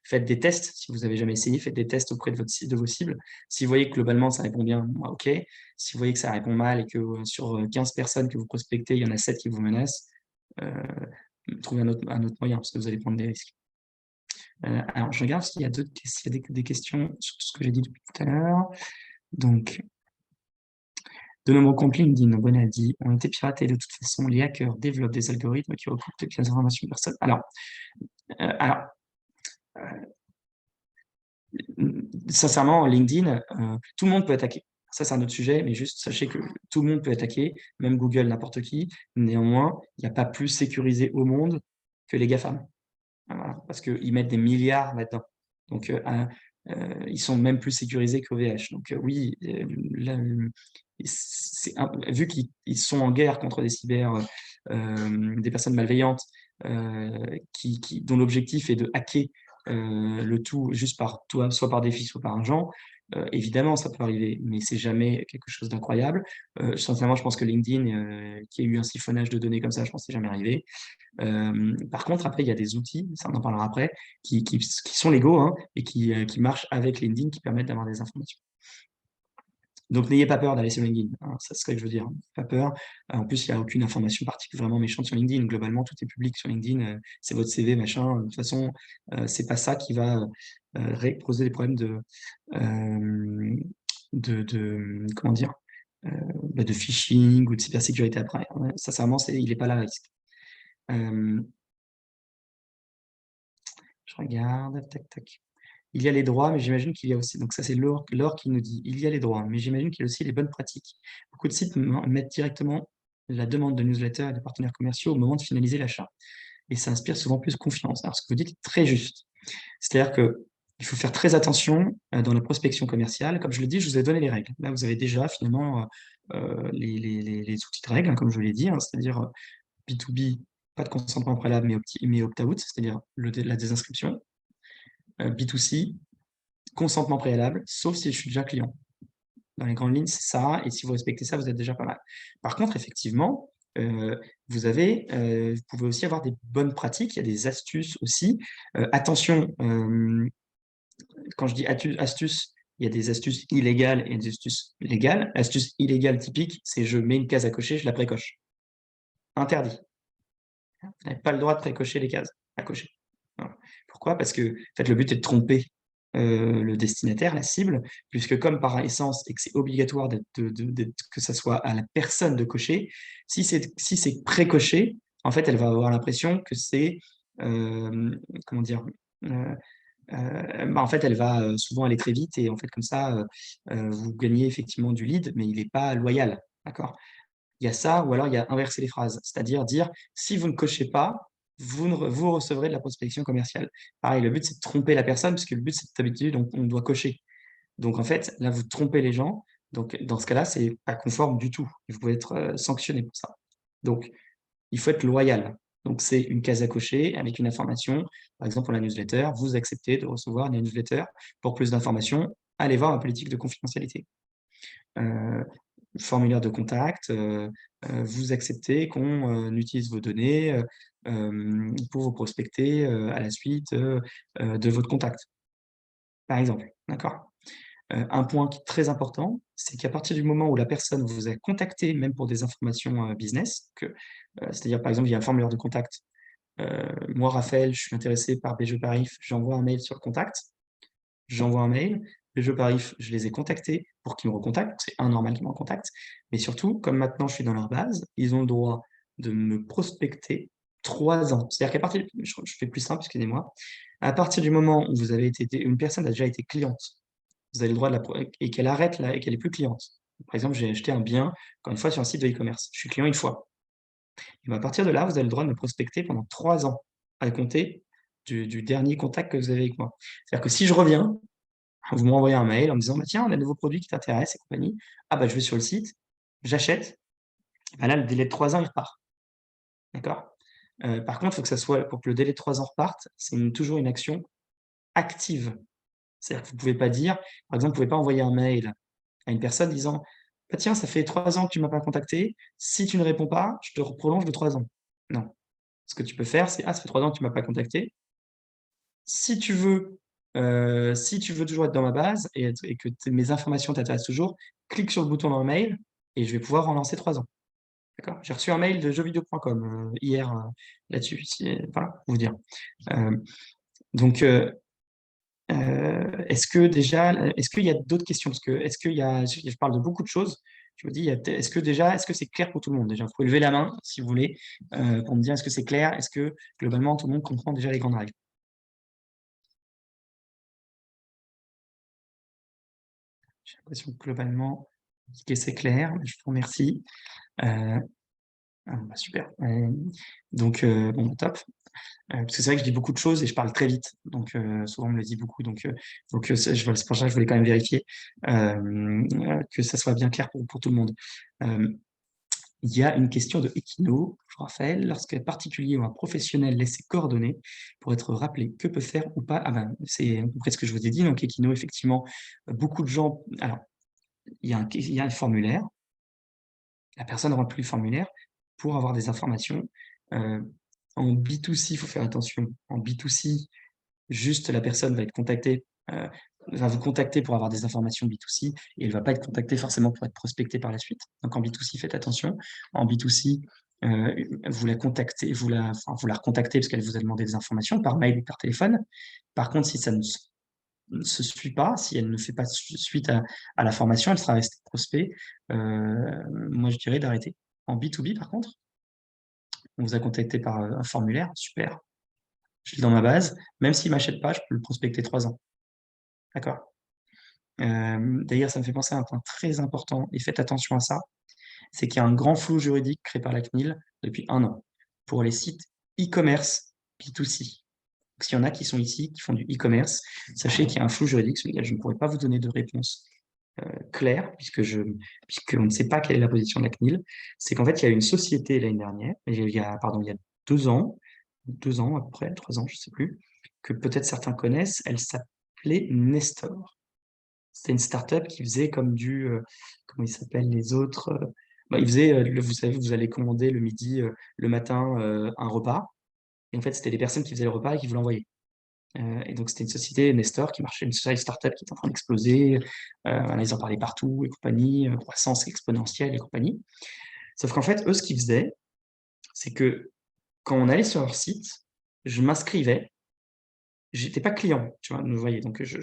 faites des tests. Si vous n'avez jamais essayé, faites des tests auprès de vos cibles. Si vous voyez que globalement ça répond bien, ok. Si vous voyez que ça répond mal et que sur 15 personnes que vous prospectez, il y en a 7 qui vous menacent, trouvez un autre moyen parce que vous allez prendre des risques. Alors, je regarde s'il y a des questions sur ce que j'ai dit depuis tout à l'heure. Donc, de nombreux comptes LinkedIn, Bonaldi, ont été piratés de toute façon. Les hackers développent des algorithmes qui recoupent toutes les informations de personnes. Alors, sincèrement, LinkedIn, tout le monde peut attaquer. Ça, c'est un autre sujet, mais juste sachez que tout le monde peut attaquer, même Google, n'importe qui. Néanmoins, il n'y a pas plus sécurisé au monde que les GAFAM. Voilà, parce qu'ils mettent des milliards là-dedans. Donc, ils sont même plus sécurisés qu'OVH. Donc, oui, vu qu'ils sont en guerre contre des personnes malveillantes dont l'objectif est de hacker le tout juste soit par défi, soit par argent. Évidemment, ça peut arriver, mais c'est jamais quelque chose d'incroyable. Sincèrement, je pense que LinkedIn, qui a eu un siphonnage de données comme ça, je pense que c'est jamais arrivé. Par contre, après, il y a des outils, ça on en parlera après, qui sont légaux hein, et qui marchent avec LinkedIn, qui permettent d'avoir des informations. Donc, n'ayez pas peur d'aller sur LinkedIn, hein, c'est ce que je veux dire. Pas peur. En plus, il n'y a aucune information particulièrement méchante sur LinkedIn. Globalement, tout est public sur LinkedIn. C'est votre CV, machin. De toute façon, c'est pas ça qui va poser des problèmes comment dire, de phishing ou de cybersécurité après. Sincèrement, il n'est pas là le risque. Je regarde, tac, tac. Il y a les droits, mais j'imagine qu'il y a aussi, donc ça c'est Laure qui nous dit, il y a les droits, mais j'imagine qu'il y a aussi les bonnes pratiques. Beaucoup de sites mettent directement la demande de newsletter et de partenaires commerciaux au moment de finaliser l'achat. Et ça inspire souvent plus confiance. Alors ce que vous dites est très juste. C'est-à-dire qu'il faut faire très attention dans la prospection commerciale. Comme je l'ai dit, je vous ai donné les règles. Là, vous avez déjà finalement les outils de règles, hein, comme je l'ai dit, hein, c'est-à-dire B2B, pas de consentement préalable, mais opt-out, c'est-à-dire la désinscription. B2C, consentement préalable, sauf si je suis déjà client. Dans les grandes lignes, c'est ça, et si vous respectez ça, vous êtes déjà pas mal. Par contre, effectivement, vous pouvez aussi avoir des bonnes pratiques, il y a des astuces aussi. Attention, quand je dis astuces, il y a des astuces illégales et des astuces légales. L'astuce illégale typique, c'est je mets une case à cocher, je la précoche. Interdit. Vous n'avez pas le droit de précocher les cases à cocher. Voilà. Pourquoi? Parce que en fait, le but est de tromper le destinataire, la cible, puisque comme par essence, et que c'est obligatoire que ça soit à la personne de cocher, si c'est précoché, en fait, elle va avoir l'impression que c'est, comment dire, en fait, elle va souvent aller très vite et en fait, comme ça, vous gagnez effectivement du lead, mais il n'est pas loyal, d'accord? Il y a ça, ou alors il y a inverser les phrases, c'est-à-dire dire: «Si vous ne cochez pas, vous recevrez de la prospection commerciale». Pareil, le but, c'est de tromper la personne, parce que le but, c'est d'habitude, on doit cocher. Donc en fait, là, vous trompez les gens, donc dans ce cas-là, c'est pas conforme du tout et vous pouvez être, sanctionné pour ça. Donc il faut être loyal. Donc c'est une case à cocher avec une information. Par exemple, pour la newsletter, vous acceptez de recevoir une newsletter. Pour plus d'informations, allez voir ma politique de confidentialité. Heu, Formulaire de contact, vous acceptez qu'on, utilise vos données, pour vous prospecter, à la suite, de votre contact, par exemple, d'accord? Un point qui est très important, c'est qu'à partir du moment où la personne vous a contacté, même pour des informations, business, c'est-à-dire, par exemple, il y a un formulaire de contact, moi, Raphaël, je suis intéressé par BG Parif, j'envoie un mail sur le contact. J'envoie un mail, les jeux Parif, je les ai contactés pour qu'ils me recontactent, c'est normal qu'ils me recontactent, mais surtout, comme maintenant je suis dans leur base, ils ont le droit de me prospecter 3 ans. C'est-à-dire qu'à partir je fais plus simple, excusez-moi. À partir du moment où vous avez été une personne a déjà été cliente, vous avez le droit de la pro et qu'elle arrête là et qu'elle est plus cliente. Par exemple, j'ai acheté un bien, encore une fois, sur un site de e-commerce. Je suis client une fois. Et ben, à partir de là, vous avez le droit de me prospecter pendant 3 ans, à compter du dernier contact que vous avez avec moi. C'est-à-dire que si je reviens, vous m'envoyez un mail en me disant: «Bah, tiens, on a un nouveau produit qui t'intéresse et compagnie». Ah bah, je vais sur le site, j'achète, bah, là, le délai de 3 ans, il repart, d'accord? Par contre, il faut que ça soit pour que le délai de 3 ans reparte, c'est toujours une action active. C'est-à-dire que vous pouvez pas dire par exemple, vous pouvez pas envoyer un mail à une personne disant: «Bah, tiens, ça fait 3 ans que tu m'as pas contacté, si tu ne réponds pas, je te prolonge de 3 ans». Non. Ce que tu peux faire, c'est: «Ah, ça fait 3 ans que tu m'as pas contacté. Si tu veux, si tu veux toujours être dans ma base et que mes informations t'intéressent toujours, clique sur le bouton dans le mail et je vais pouvoir relancer 3 ans. D'accord? J'ai reçu un mail de jeuxvideo.com, hier, là-dessus, voilà, pour vous dire. Hem, donc est-ce qu'il y a d'autres questions? Parce que est-ce qu'il y a je parle de beaucoup de choses. Je me dis, il y a peut est-ce que c'est clair pour tout le monde déjà? Vous pouvez lever la main si vous voulez, pour me dire est-ce que c'est clair? Est-ce que globalement tout le monde comprend déjà les grandes règles? J'ai l'impression que globalement, OK, c'est clair, je vous remercie. Heu, bah, super, donc bon, bah, top, parce que c'est vrai que je dis beaucoup de choses et je parle très vite, donc souvent on me le dit beaucoup, c'est pour ça que je voulais quand même vérifier, que ça soit bien clair pour tout le monde. Hem, il y a une question de Equino, Raphaël: «Lorsqu'un particulier ou un professionnel laisse ses coordonnées pour être rappelé, que peut faire ou pas?» Ah ben, c'est à peu près ce que je vous ai dit, donc Equino, effectivement, beaucoup de gens alors, il y a un formulaire. La personne remplit le formulaire pour avoir des informations. Heu, En B2C, il faut faire attention. En B2C, juste la personne va être contactée, va vous contacter pour avoir des informations B2C et elle va pas être contactée forcément pour être prospectée par la suite. Donc en B2C, faites attention. En B2C, vous la contactez, vous la recontactez parce qu'elle vous a demandé des informations par mail ou par téléphone. Par contre, si ça ne se suit pas, si elle ne fait pas suite à la formation, elle sera restée prospect. Moi, je dirais d'arrêter. En B2B, par contre, on vous a contacté par, un formulaire, super, je l'ai dans ma base, même s'il ne m'achète pas, je peux le prospecter 3 ans, d'accord? D'ailleurs, ça me fait penser à un point très important et faites attention à ça, c'est qu'il y a un grand flou juridique créé par la CNIL depuis 1 an pour les sites e-commerce B2C. Donc s'il y en a qui sont ici, qui font du e-commerce, sachez qu'il y a un flou juridique sur lequel je ne pourrai pas vous donner de réponse clair, puisqu'on ne sait pas quelle est la position de la CNIL, c'est qu'en fait, il y a une société l'année dernière, il y a 2 ans à peu près, 3 ans, je ne sais plus, que peut-être certains connaissent, elle s'appelait Nestor. C'était une start-up qui faisait comme comment ils s'appellent les autres ils faisaient, vous savez, vous allez commander le midi, le matin, un repas, et en fait, c'était des personnes qui faisaient le repas et qui vous l'envoyaient. Et donc, c'était une société, Nestor, qui marchait, une start-up qui était en train d'exploser. Voilà, ils en parlaient partout et compagnie, croissance exponentielle et compagnie. Sauf qu'en fait, eux, ce qu'ils faisaient, c'est que quand on allait sur leur site, je m'inscrivais, j'étais pas client, tu vois, vous voyez, donc je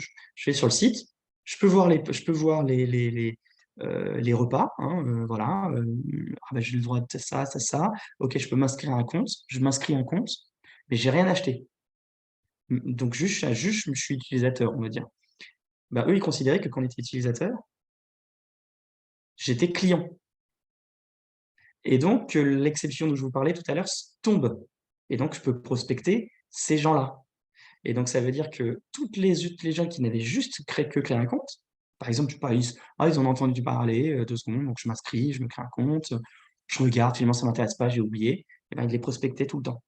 vais sur le site, je peux voir les repas, hein, voilà, ah ben, j'ai le droit de ça, ça, ça, ok, je peux m'inscrire à un compte, je m'inscris à un compte, mais j'ai rien acheté. Donc, juste, je suis utilisateur, on va dire. Bah, eux, ils considéraient que quand on était utilisateur, j'étais client. Et donc, l'exception dont je vous parlais tout à l'heure tombe. Et donc, je peux prospecter ces gens-là. Et donc, ça veut dire que toutes les gens qui n'avaient juste créé un compte, par exemple, ils en ont entendu parler 2 secondes, donc je m'inscris, je me crée un compte, je regarde, finalement, ça ne m'intéresse pas, j'ai oublié, et ben, ils les prospectaient tout le temps.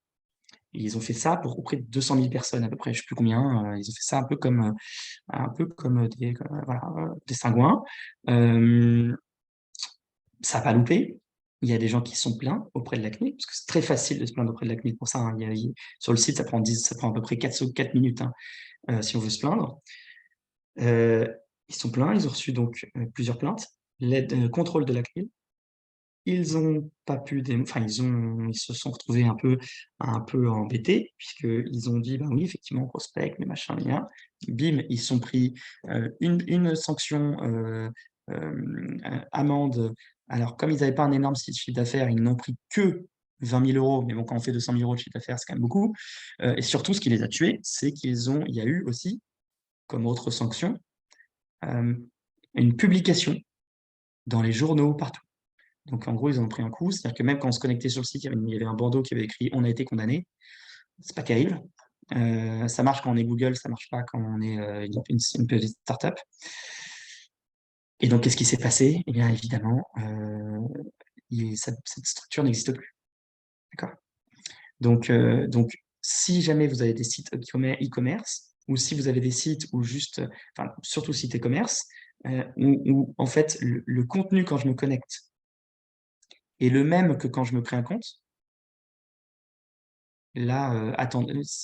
Et ils ont fait ça pour auprès de 200 000 personnes à peu près, je ne sais plus combien. Ils ont fait ça un peu comme voilà, des sagouins. Ça n'a pas loupé. Il y a des gens qui sont plaints auprès de la CNIL, parce que c'est très facile de se plaindre auprès de la CNIL pour ça, hein. Sur le site, ça prend à peu près 4 minutes, hein, si on veut se plaindre. Ils sont plaints, ils ont reçu donc plusieurs plaintes, l'aide contrôle de la CNIL. Ils ont pas pu, enfin ils se sont retrouvés un peu embêtés, puisqu'ils ont dit, ben oui, effectivement, on prospecte, mais machin, rien. Bim, ils sont pris une sanction amende. Alors, comme ils n'avaient pas un énorme chiffre d'affaires, ils n'ont pris que 20 000 euros, mais bon, quand on fait 200 000 euros de chiffre d'affaires, c'est quand même beaucoup. Et surtout, ce qui les a tués, c'est il y a eu aussi, comme autre sanction, une publication dans les journaux partout. Donc, en gros, ils en ont pris un coup. C'est-à-dire que même quand on se connectait sur le site, il y avait un bandeau qui avait écrit « On a été condamné ». C'est pas terrible. Ça marche quand on est Google, ça marche pas quand on est une petite startup. Et donc, qu'est-ce qui s'est passé? Eh bien, évidemment, cette structure n'existe plus. D'accord? Donc, si jamais vous avez des sites e-commerce, ou si vous avez des sites où enfin, surtout sites e-commerce, où en fait, le contenu, quand je me connecte, est le même que quand je me crée un compte, là,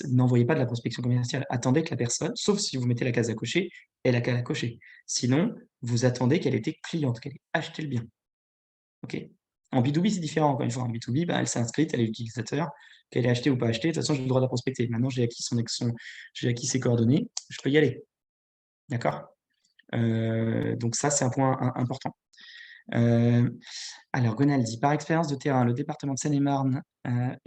n'envoyez pas de la prospection commerciale. Attendez que la personne, sauf si vous mettez la case à cocher, elle a qu'à la cocher. Sinon, vous attendez qu'elle était cliente, qu'elle ait acheté le bien. OK? En B2B, c'est différent, encore une fois. En B2B, elle s'est inscrite, elle est utilisateur, qu'elle ait acheté ou pas acheté, de toute façon, j'ai le droit de la prospecter. Maintenant, j'ai acquis ses coordonnées, je peux y aller. D'accord? Donc ça, c'est un point important. Alors, Gonal dit, par expérience de terrain, le département de Seine-et-Marne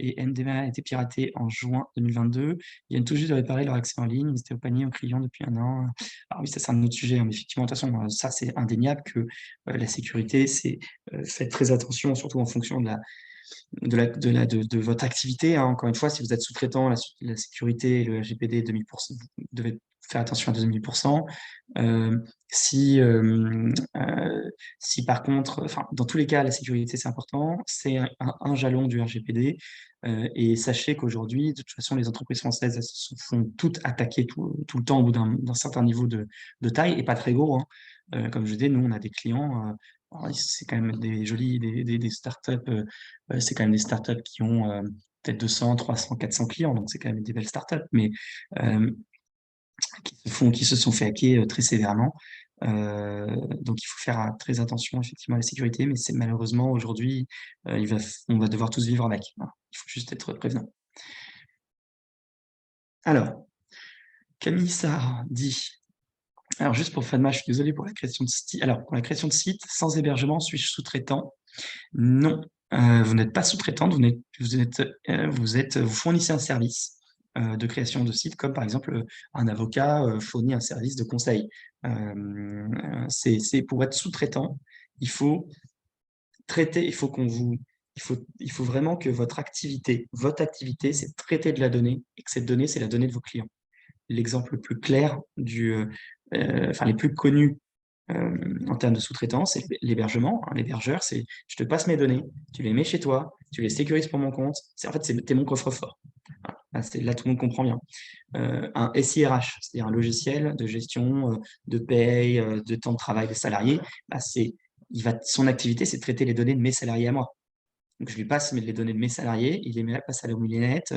et MDMA a été piraté en juin 2022. Ils viennent tout juste de réparer leur accès en ligne. Ils étaient au panier aux clients depuis un an. Alors oui, ça c'est un autre sujet, hein, mais effectivement, de toute façon, ça c'est indéniable que la sécurité, faites très attention, surtout en fonction de votre activité, hein. Encore une fois, si vous êtes sous-traitant, la sécurité, le RGPD 2000%, vous devez faire attention à 2000%. Si par contre, enfin, dans tous les cas, la sécurité, c'est important, c'est un jalon du RGPD. Et sachez qu'aujourd'hui, de toute façon, les entreprises françaises, elles se font toutes attaquer tout le temps au bout d'un certain niveau de taille, et pas très gros, hein. Comme je dis, nous, on a des clients, c'est quand même des startups, c'est quand même des startups qui ont peut-être 200, 300, 400 clients, donc c'est quand même des belles startups, mais qui se sont fait hacker très sévèrement. Donc il faut faire très attention effectivement à la sécurité, mais c'est malheureusement aujourd'hui, on va devoir tous vivre avec. Voilà. Il faut juste être prévenant. Alors, Camille Sarr dit, alors juste pour Fatma, je suis désolé pour la création de site. Alors, pour la création de site, sans hébergement, suis-je sous-traitant? Non, vous n'êtes pas sous-traitante, vous fournissez un service de création de site, comme par exemple un avocat fournit un service de conseil. C'est pour être sous-traitant, il faut traiter, il faut vraiment que votre activité, c'est traiter de la donnée, et que cette donnée, c'est la donnée de vos clients. L'exemple le plus clair enfin les plus connus en termes de sous-traitance, c'est l'hébergement. L'hébergeur, c'est je te passe mes données, tu les mets chez toi, tu les sécurises pour mon compte. En fait, t'es mon coffre-fort. Là, tout le monde comprend bien. Un SIRH, c'est-à-dire un logiciel de gestion de paye, de temps de travail des salariés, son activité, c'est de traiter les données de mes salariés à moi. Donc, je lui passe les données de mes salariés, il les passe à la moulinette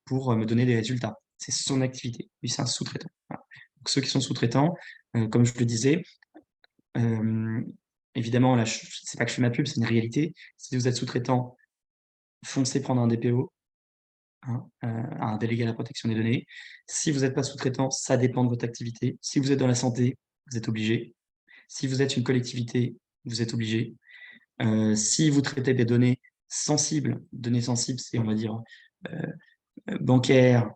pour me donner des résultats. C'est son activité. Lui, c'est un sous-traitant. Voilà. Donc, ceux qui sont sous-traitants, comme je le disais, évidemment, là, c'est pas que je fais ma pub, c'est une réalité. Si vous êtes sous-traitant, foncez prendre un DPO, un délégué à la protection des données. Si vous n'êtes pas sous-traitant, ça dépend de votre activité. Si vous êtes dans la santé, vous êtes obligé. Si vous êtes une collectivité, vous êtes obligé. Si vous traitez des données sensibles, c'est, on va dire, bancaire,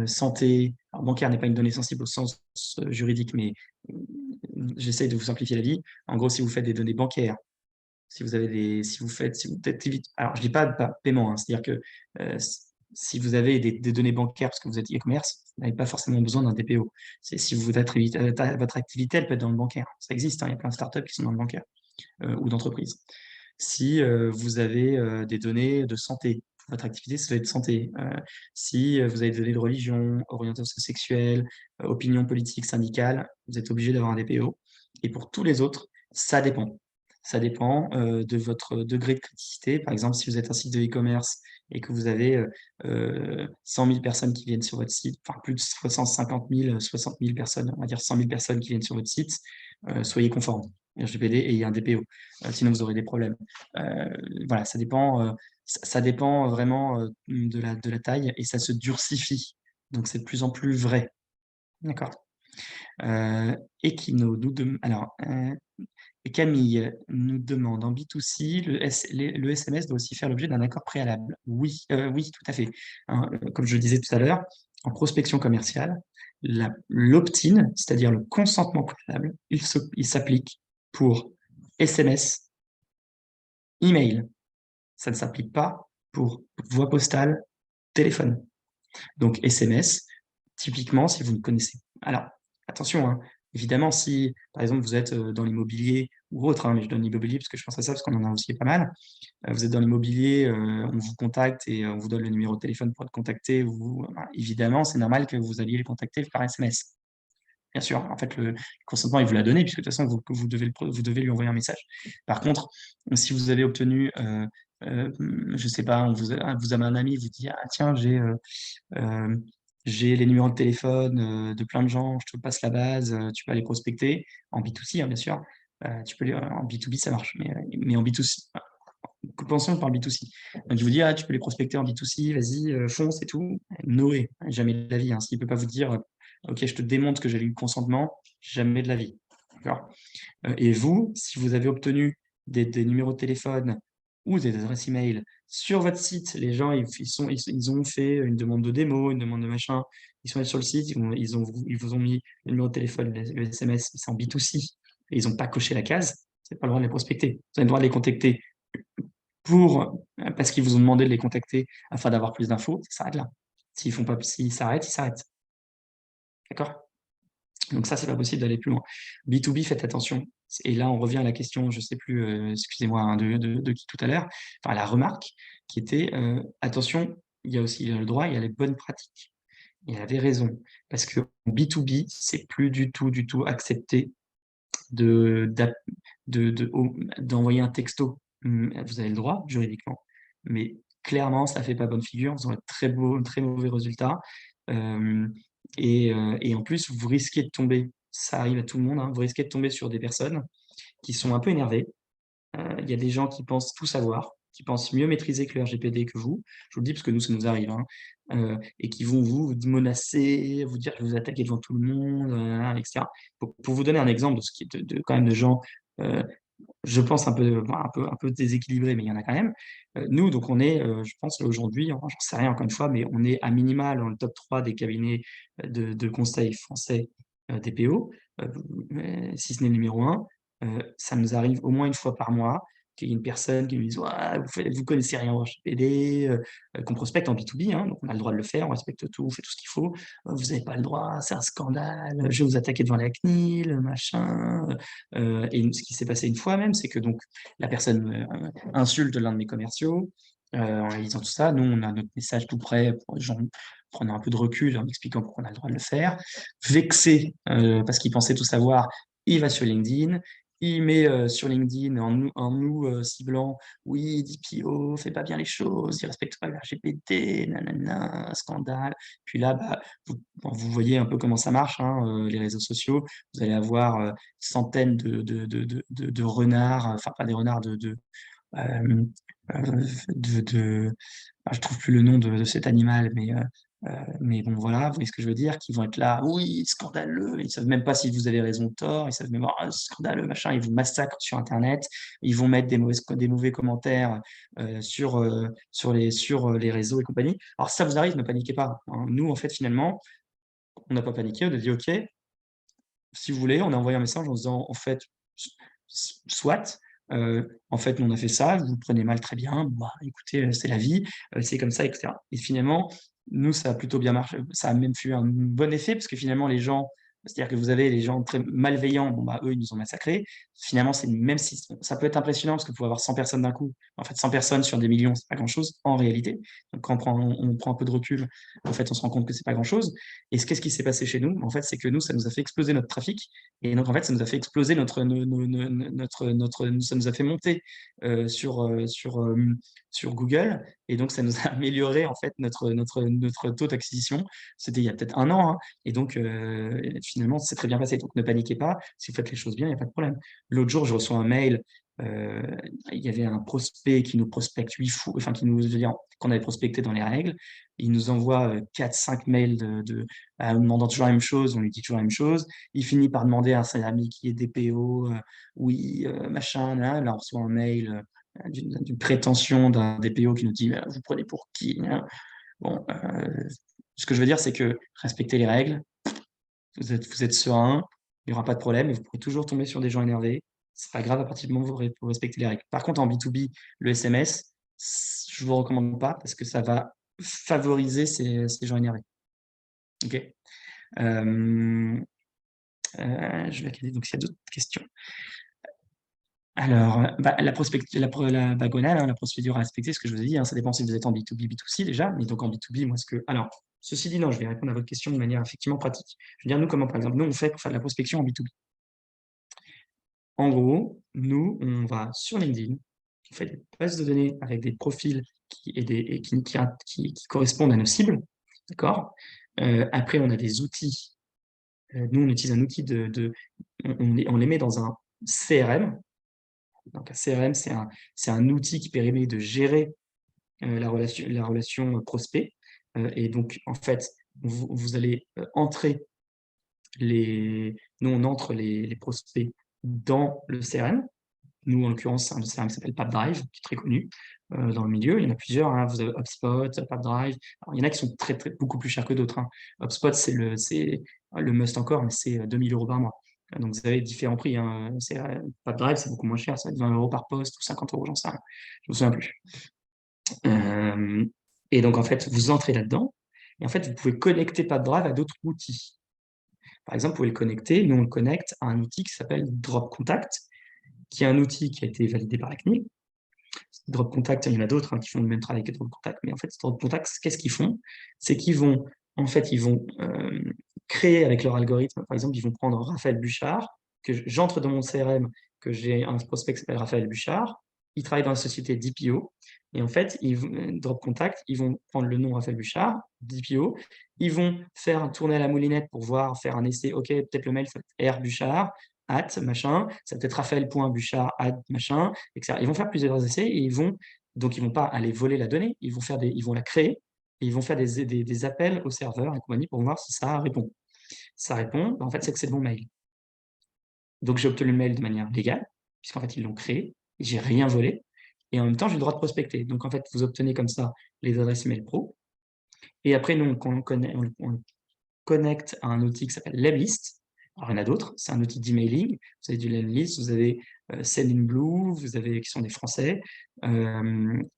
santé. Alors, bancaire n'est pas une donnée sensible au sens juridique, mais j'essaie de vous simplifier la vie. En gros, si vous faites des données bancaires, si vous avez si vous êtes, alors je dis pas paiement, hein, c'est-à-dire que si vous avez des données bancaires parce que vous êtes e-commerce, vous n'avez pas forcément besoin d'un DPO. Si votre activité, elle peut être dans le bancaire. Ça existe, hein, il y a plein de startups qui sont dans le bancaire ou d'entreprises. Si vous avez des données de santé, votre activité, ça va être santé. Si vous avez des données de religion, orientation sexuelle, opinion politique, syndicale, vous êtes obligé d'avoir un DPO. Et pour tous les autres, ça dépend. Ça dépend de votre degré de criticité. Par exemple, si vous êtes un site de e-commerce et que vous avez 100 000 personnes qui viennent sur votre site, enfin plus de 50 000, 60 000 personnes, on va dire 100 000 personnes qui viennent sur votre site, soyez conforme. RGPD et il y a un DPO. Sinon, vous aurez des problèmes. Voilà, ça dépend vraiment de la taille et ça se durcifie. Donc, c'est de plus en plus vrai. D'accord. Equino alors, et Camille nous demande en B2C, le SMS doit aussi faire l'objet d'un accord préalable. Oui, oui, tout à fait. Hein, comme je le disais tout à l'heure, en prospection commerciale, l'opt-in, c'est-à-dire le consentement préalable, il s'applique pour SMS, email. Ça ne s'applique pas pour voie postale, téléphone. Donc SMS, typiquement, si vous ne connaissez pas. Alors, attention, hein, évidemment, si par exemple vous êtes dans l'immobilier ou autre, hein, mais je donne l'immobilier parce que je pense à ça parce qu'on en a aussi pas mal. Vous êtes dans l'immobilier, on vous contacte et on vous donne le numéro de téléphone pour être contacté. Évidemment, c'est normal que vous alliez les contacter par SMS. Bien sûr, en fait, le consentement, il vous l'a donné, puisque de toute façon, vous devez lui envoyer un message. Par contre, si vous avez obtenu, je ne sais pas, vous avez un ami, vous dit, ah tiens, j'ai les numéros de téléphone de plein de gens, je te passe la base, tu peux aller prospecter, en B2C, hein, bien sûr. En B2B, ça marche, mais en B2C, pensons par B2C. Donc, je vous dis, ah, tu peux les prospecter en B2C, vas-y, fonce et tout. Noé, jamais de la vie. Hein. S'il ne peut pas vous dire, OK, je te démontre que j'ai eu le consentement, jamais de la vie. Et vous, si vous avez obtenu des numéros de téléphone ou des adresses email sur votre site, les gens, ils ont fait une demande de démo, une demande de machin, ils sont allés sur le site, ils vous ont mis le numéro de téléphone, le SMS, c'est en B2C, et ils n'ont pas coché la case, vous n'avez pas le droit de les prospecter. Vous avez le droit de les contacter parce qu'ils vous ont demandé de les contacter afin d'avoir plus d'infos, ça s'arrête là. S'ils s'arrêtent, ils s'arrêtent. D'accord? Donc ça, c'est pas possible d'aller plus loin. B2B, faites attention. Et là, on revient à la question, je sais plus, excusez-moi, hein, de qui tout à l'heure, enfin la remarque qui était attention, il y a aussi le droit, il y a les bonnes pratiques. Il avait raison. Parce que B2B, c'est plus du tout accepté d'envoyer un texto. Vous avez le droit juridiquement, mais clairement, ça fait pas bonne figure. Vous aurez très mauvais résultats. Et en plus, vous risquez de tomber, ça arrive à tout le monde, hein, vous risquez de tomber sur des personnes qui sont un peu énervées. Il y a des gens qui pensent tout savoir, qui pensent mieux maîtriser que le RGPD que vous. Je vous le dis parce que nous, ça nous arrive, hein, et qui vont vous menacer, vous dire que vous attaquez devant tout le monde, etc. Pour vous donner un exemple de ce qui est quand même de gens, je pense un peu déséquilibrés, mais il y en a quand même. Nous, donc on est, je pense aujourd'hui, j'en sais rien encore une fois, mais on est à minima dans le top 3 des cabinets de conseil français DPO, si ce n'est le numéro 1. Ça nous arrive au moins une fois par mois qu'il y ait une personne qui nous dise ouais, vous connaissez rien au RGPD, qu'on prospecte en B2B, hein, donc on a le droit de le faire, on respecte tout, on fait tout ce qu'il faut. Vous n'avez pas le droit, c'est un scandale, je vais vous attaquer devant la CNIL, machin. Et ce qui s'est passé une fois même, c'est que donc la personne insulte l'un de mes commerciaux en lisant tout ça. Nous, on a notre message tout prêt pour les gens prendre un peu de recul en expliquant pourquoi on a le droit de le faire. Vexé parce qu'il pensait tout savoir, il va sur LinkedIn. Il met sur LinkedIn en nous ciblant, oui, DPO, fait pas bien les choses, il respecte pas le RGPD, nanana, scandale. Puis là, vous voyez un peu comment ça marche, hein, les réseaux sociaux. Vous allez avoir centaines de renards, enfin pas des renards, euh, je trouve plus le nom de cet animal, mais bon, voilà, vous voyez ce que je veux dire, qui vont être là, oui, scandaleux, ils savent même pas si vous avez raison ou tort, ils savent même pas, ah, scandaleux, machin, ils vous massacrent sur Internet, ils vont mettre des mauvais commentaires sur les réseaux et compagnie. Alors, si ça vous arrive, ne paniquez pas, hein. Nous, en fait, finalement, on n'a pas paniqué, on a dit, OK, si vous voulez, on a envoyé un message en disant, en fait, soit, en fait, nous, on a fait ça, vous le prenez mal, très bien, bah, écoutez, c'est la vie, c'est comme ça, etc. Et finalement, nous, ça a plutôt bien marché, ça a même eu un bon effet, parce que finalement, les gens, c'est-à-dire que vous avez les gens très malveillants, bon, bah, eux, ils nous ont massacrés. Finalement, même si ça peut être impressionnant, parce que vous pouvez avoir 100 personnes d'un coup, en fait, 100 personnes sur des millions, c'est pas grand-chose, en réalité. Donc, quand on prend un peu de recul, en fait, on se rend compte que c'est pas grand-chose. Et qu'est-ce qui s'est passé chez nous? En fait, c'est que nous, ça nous a fait exploser notre trafic. Et donc, en fait, ça nous a fait exploser ça nous a fait monter sur Google. Et donc, ça nous a amélioré, en fait, notre taux d'acquisition. C'était il y a peut-être un an, hein. Et donc, finalement, c'est très bien passé. Donc, ne paniquez pas. Si vous faites les choses bien, il n'y a pas de problème. L'autre jour, je reçois un mail. euh, il y avait un prospect qui nous prospecte 8 fois, enfin, qui nous veut dire qu'on avait prospecté dans les règles. Il nous envoie 4-5 mails nous demandant toujours la même chose. On lui dit toujours la même chose. Il finit par demander à ses amis qui est DPO, oui, machin, là, on reçoit un mail d'une prétention d'un DPO qui nous dit vous prenez pour qui, hein. Bon, ce que je veux dire, c'est que respectez les règles, vous êtes serein, il n'y aura pas de problème, et vous pourrez toujours tomber sur des gens énervés. C'est pas grave à partir du moment où vous respectez les règles. Par contre, en B2B, le SMS, je vous recommande pas parce que ça va favoriser ces gens énervés. Ok. Je vais regarder donc s'il y a d'autres questions. Alors, la gonale, hein, la procédure à respecter, ce que je vous ai dit, hein, ça dépend si vous êtes en B2B, B2C déjà, mais donc en B2B, moi, alors, ceci dit, non, je vais répondre à votre question de manière effectivement pratique. Je veux dire, nous, comment, par exemple, nous, on fait pour faire de la prospection en B2B. En gros, nous, on va sur LinkedIn, on fait des bases de données avec des profils qui correspondent à nos cibles, d'accord? Après, on a des outils. Nous, on utilise un outil on les met dans un CRM. Donc, un CRM, c'est un outil qui permet de gérer la relation prospect. Et donc, en fait, vous allez entrer nous, on entre les prospects dans le CRM. Nous, en l'occurrence, c'est un CRM qui s'appelle PappDrive, qui est très connu dans le milieu. Il y en a plusieurs, hein. Vous avez HubSpot, PappDrive. Alors, il y en a qui sont beaucoup plus chers que d'autres, hein. HubSpot, c'est le must encore, mais c'est 2000 € par mois. Donc, vous avez différents prix, hein. PappDrive, c'est beaucoup moins cher, ça va être 20 € par poste ou 50 €, j'en sais rien. Je me souviens plus. Et donc, en fait, vous entrez là-dedans. Et en fait, vous pouvez connecter PappDrive à d'autres outils. Par exemple, vous pouvez le connecter. Nous, on le connecte à un outil qui s'appelle Drop Contact, qui est un outil qui a été validé par la CNIL. Drop Contact, il y en a d'autres, hein, qui font le même travail que Drop Contact, mais en fait, Drop Contact, qu'est-ce qu'ils font? C'est qu'ils vont, en fait, ils vont créer avec leur algorithme, par exemple, ils vont prendre Raphaël Buchard, que j'entre dans mon CRM, que j'ai un prospect qui s'appelle Raphaël Buchard, il travaille dans la société DPO, et en fait, Drop Contact, ils vont prendre le nom Raphaël Buchard, DPO, ils vont faire tourner à la moulinette pour voir, faire un essai, ok, peut-être le mail, ça va être R Buchard, machin, ça peut être Raphaël.Buchard, machin, etc. Ils vont faire plusieurs essais et ils vont pas aller voler la donnée, ils vont la créer et ils vont faire des appels au serveur et compagnie pour voir si ça répond. Ça répond, en fait, c'est que c'est le bon mail. Donc, j'ai obtenu le mail de manière légale, puisqu'en fait, ils l'ont créé, et j'ai rien volé, et en même temps, j'ai le droit de prospecter. Donc, en fait, vous obtenez comme ça les adresses email pro, et après, nous, on connecte à un outil qui s'appelle Lemlist. Alors, il y en a d'autres, c'est un outil d'emailing. Vous avez du Lemlist, vous avez Sendinblue, vous avez qui sont des Français.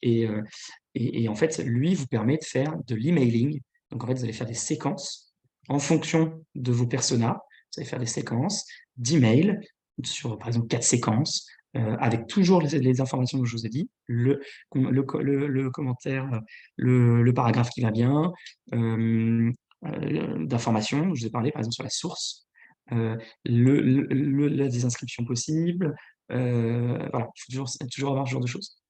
Et en fait, lui vous permet de faire de l'emailing. Donc, en fait, vous allez faire des séquences en fonction de vos personas. Vous allez faire des séquences d'emails sur, par exemple, 4 séquences, avec toujours les informations que je vous ai dit, le commentaire, le paragraphe qui va bien, d'informations, je vous ai parlé, par exemple, sur la source, la désinscription possible, voilà, il faut toujours avoir ce genre de choses.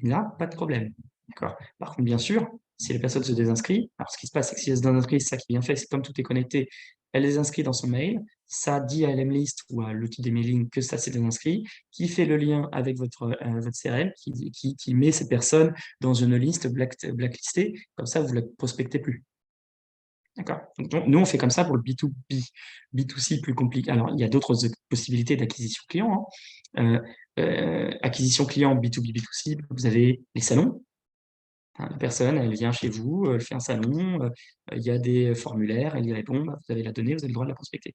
Là, pas de problème. D'accord. Par contre, bien sûr, si la personne se désinscrit, alors ce qui se passe, c'est que si elle se désinscrit, c'est ça qui est bien fait, c'est comme tout est connecté, elle les inscrit dans son mail, ça dit à LMList ou à l'outil d'emailing que ça s'est désinscrit, qui fait le lien avec votre CRM, qui met ces personnes dans une liste blacklistée, comme ça, vous ne la prospectez plus. D'accord. Donc, nous, on fait comme ça pour le B2B. B2C, plus compliqué. Alors, il y a d'autres possibilités d'acquisition client, hein. Acquisition client B2B, B2C, vous avez les salons. Hein, la personne, elle vient chez vous, elle fait un salon, il y a des formulaires, elle y répond, bah, vous avez la donnée, vous avez le droit de la prospecter.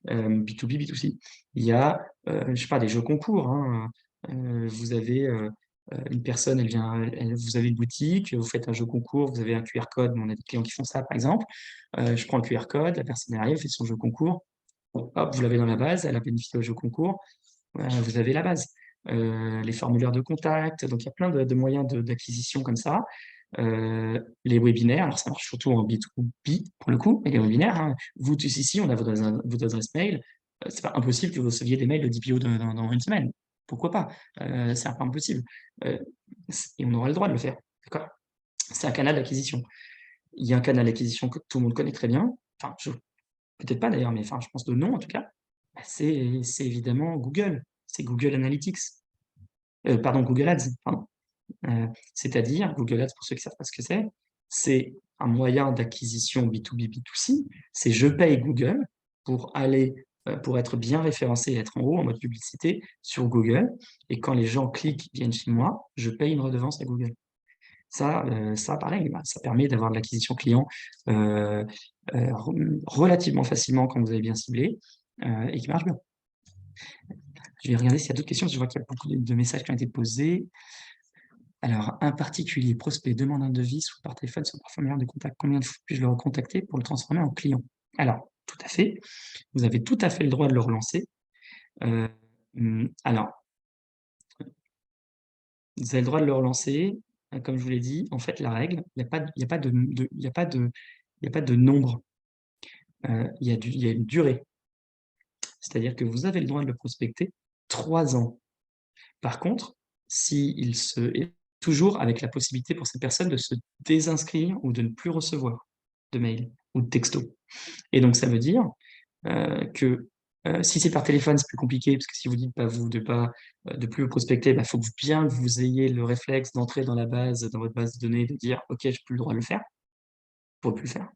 B2B, B2C. Il y a, je sais pas, des jeux concours, hein. Vous avez une personne, vous avez une boutique, vous faites un jeu concours, vous avez un QR code, on a des clients qui font ça, par exemple. Je prends le QR code, la personne arrive, fait son jeu concours, hop, vous l'avez dans la base, elle a bénéficié au jeu concours, vous avez la base. Les formulaires de contact, donc il y a plein de moyens d'acquisition comme ça. Les webinaires, alors ça marche surtout en B2B pour le coup, mais les webinaires, hein, vous tous ici, on a votre adresse mail, c'est pas impossible que vous receviez des mails de DPO dans une semaine. Pourquoi pas? C'est un peu impossible. Et on aura le droit de le faire. D'accord? C'est un canal d'acquisition. Il y a un canal d'acquisition que tout le monde connaît très bien, enfin, peut-être pas d'ailleurs, mais enfin, je pense de nom en tout cas, bah, c'est évidemment Google, c'est Google Analytics, pardon, Google Ads, pardon. C'est-à-dire, Google Ads, pour ceux qui ne savent pas ce que c'est un moyen d'acquisition B2B, B2C, c'est je paye Google pour pour être bien référencé et être en haut en mode publicité sur Google, et quand les gens cliquent, viennent chez moi, je paye une redevance à Google. Ça pareil, bah, ça permet d'avoir de l'acquisition client relativement facilement quand vous avez bien ciblé, et qui marche bien. Je vais regarder s'il y a d'autres questions, parce que je vois qu'il y a beaucoup de messages qui ont été posés. Alors, un particulier prospect demande un devis, soit par téléphone, soit par formulaire de contact. Combien de fois puis-je le recontacter pour le transformer en client? Alors, tout à fait. Vous avez tout à fait le droit de le relancer. Alors, vous avez le droit de le relancer. Comme je vous l'ai dit, en fait, la règle, il n'y a pas, il y a pas il y a pas de, il y a pas de nombre. Il y a une durée. C'est-à-dire que vous avez le droit de le prospecter 3 ans. Par contre, s'il est toujours avec la possibilité pour cette personne de se désinscrire ou de ne plus recevoir de mail ou de texto. Et donc, ça veut dire que si c'est par téléphone, c'est plus compliqué, parce que si vous dites de plus vous prospecter, il faut bien que vous ayez le réflexe d'entrer dans votre base de données, de dire « Ok, je n'ai plus le droit de le faire », pour ne plus le faire.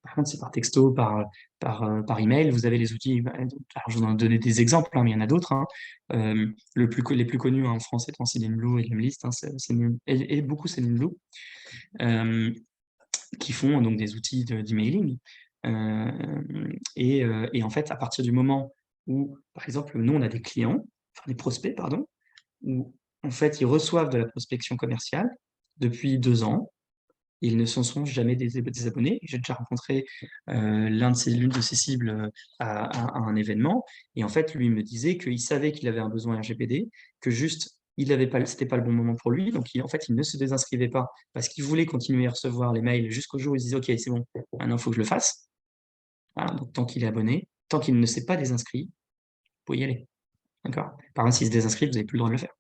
Par contre, c'est par texto, par email, vous avez les outils. Alors, je vous en ai donné des exemples, hein, mais il y en a d'autres, hein. Les plus connus, hein, en France étant Sendinblue et Lemlist, hein, et beaucoup Sendinblue, qui font donc des outils d'emailing. Et en fait, à partir du moment où, par exemple, nous, on a des clients, enfin des prospects, pardon, où en fait, ils reçoivent de la prospection commerciale depuis 2 ans. Ils ne s'en sont jamais désabonnés. J'ai déjà rencontré l'une de ses cibles à un événement. Et en fait, lui, il me disait qu'il savait qu'il avait un besoin RGPD, que juste, c'était pas le bon moment pour lui. Donc, en fait, il ne se désinscrivait pas parce qu'il voulait continuer à recevoir les mails jusqu'au jour où il se disait, OK, c'est bon, maintenant, il faut que je le fasse. Voilà, donc, tant qu'il est abonné, tant qu'il ne s'est pas désinscrit, vous pouvez y aller. D'accord? Par contre, s'il se désinscrit, vous n'avez plus le droit de le faire.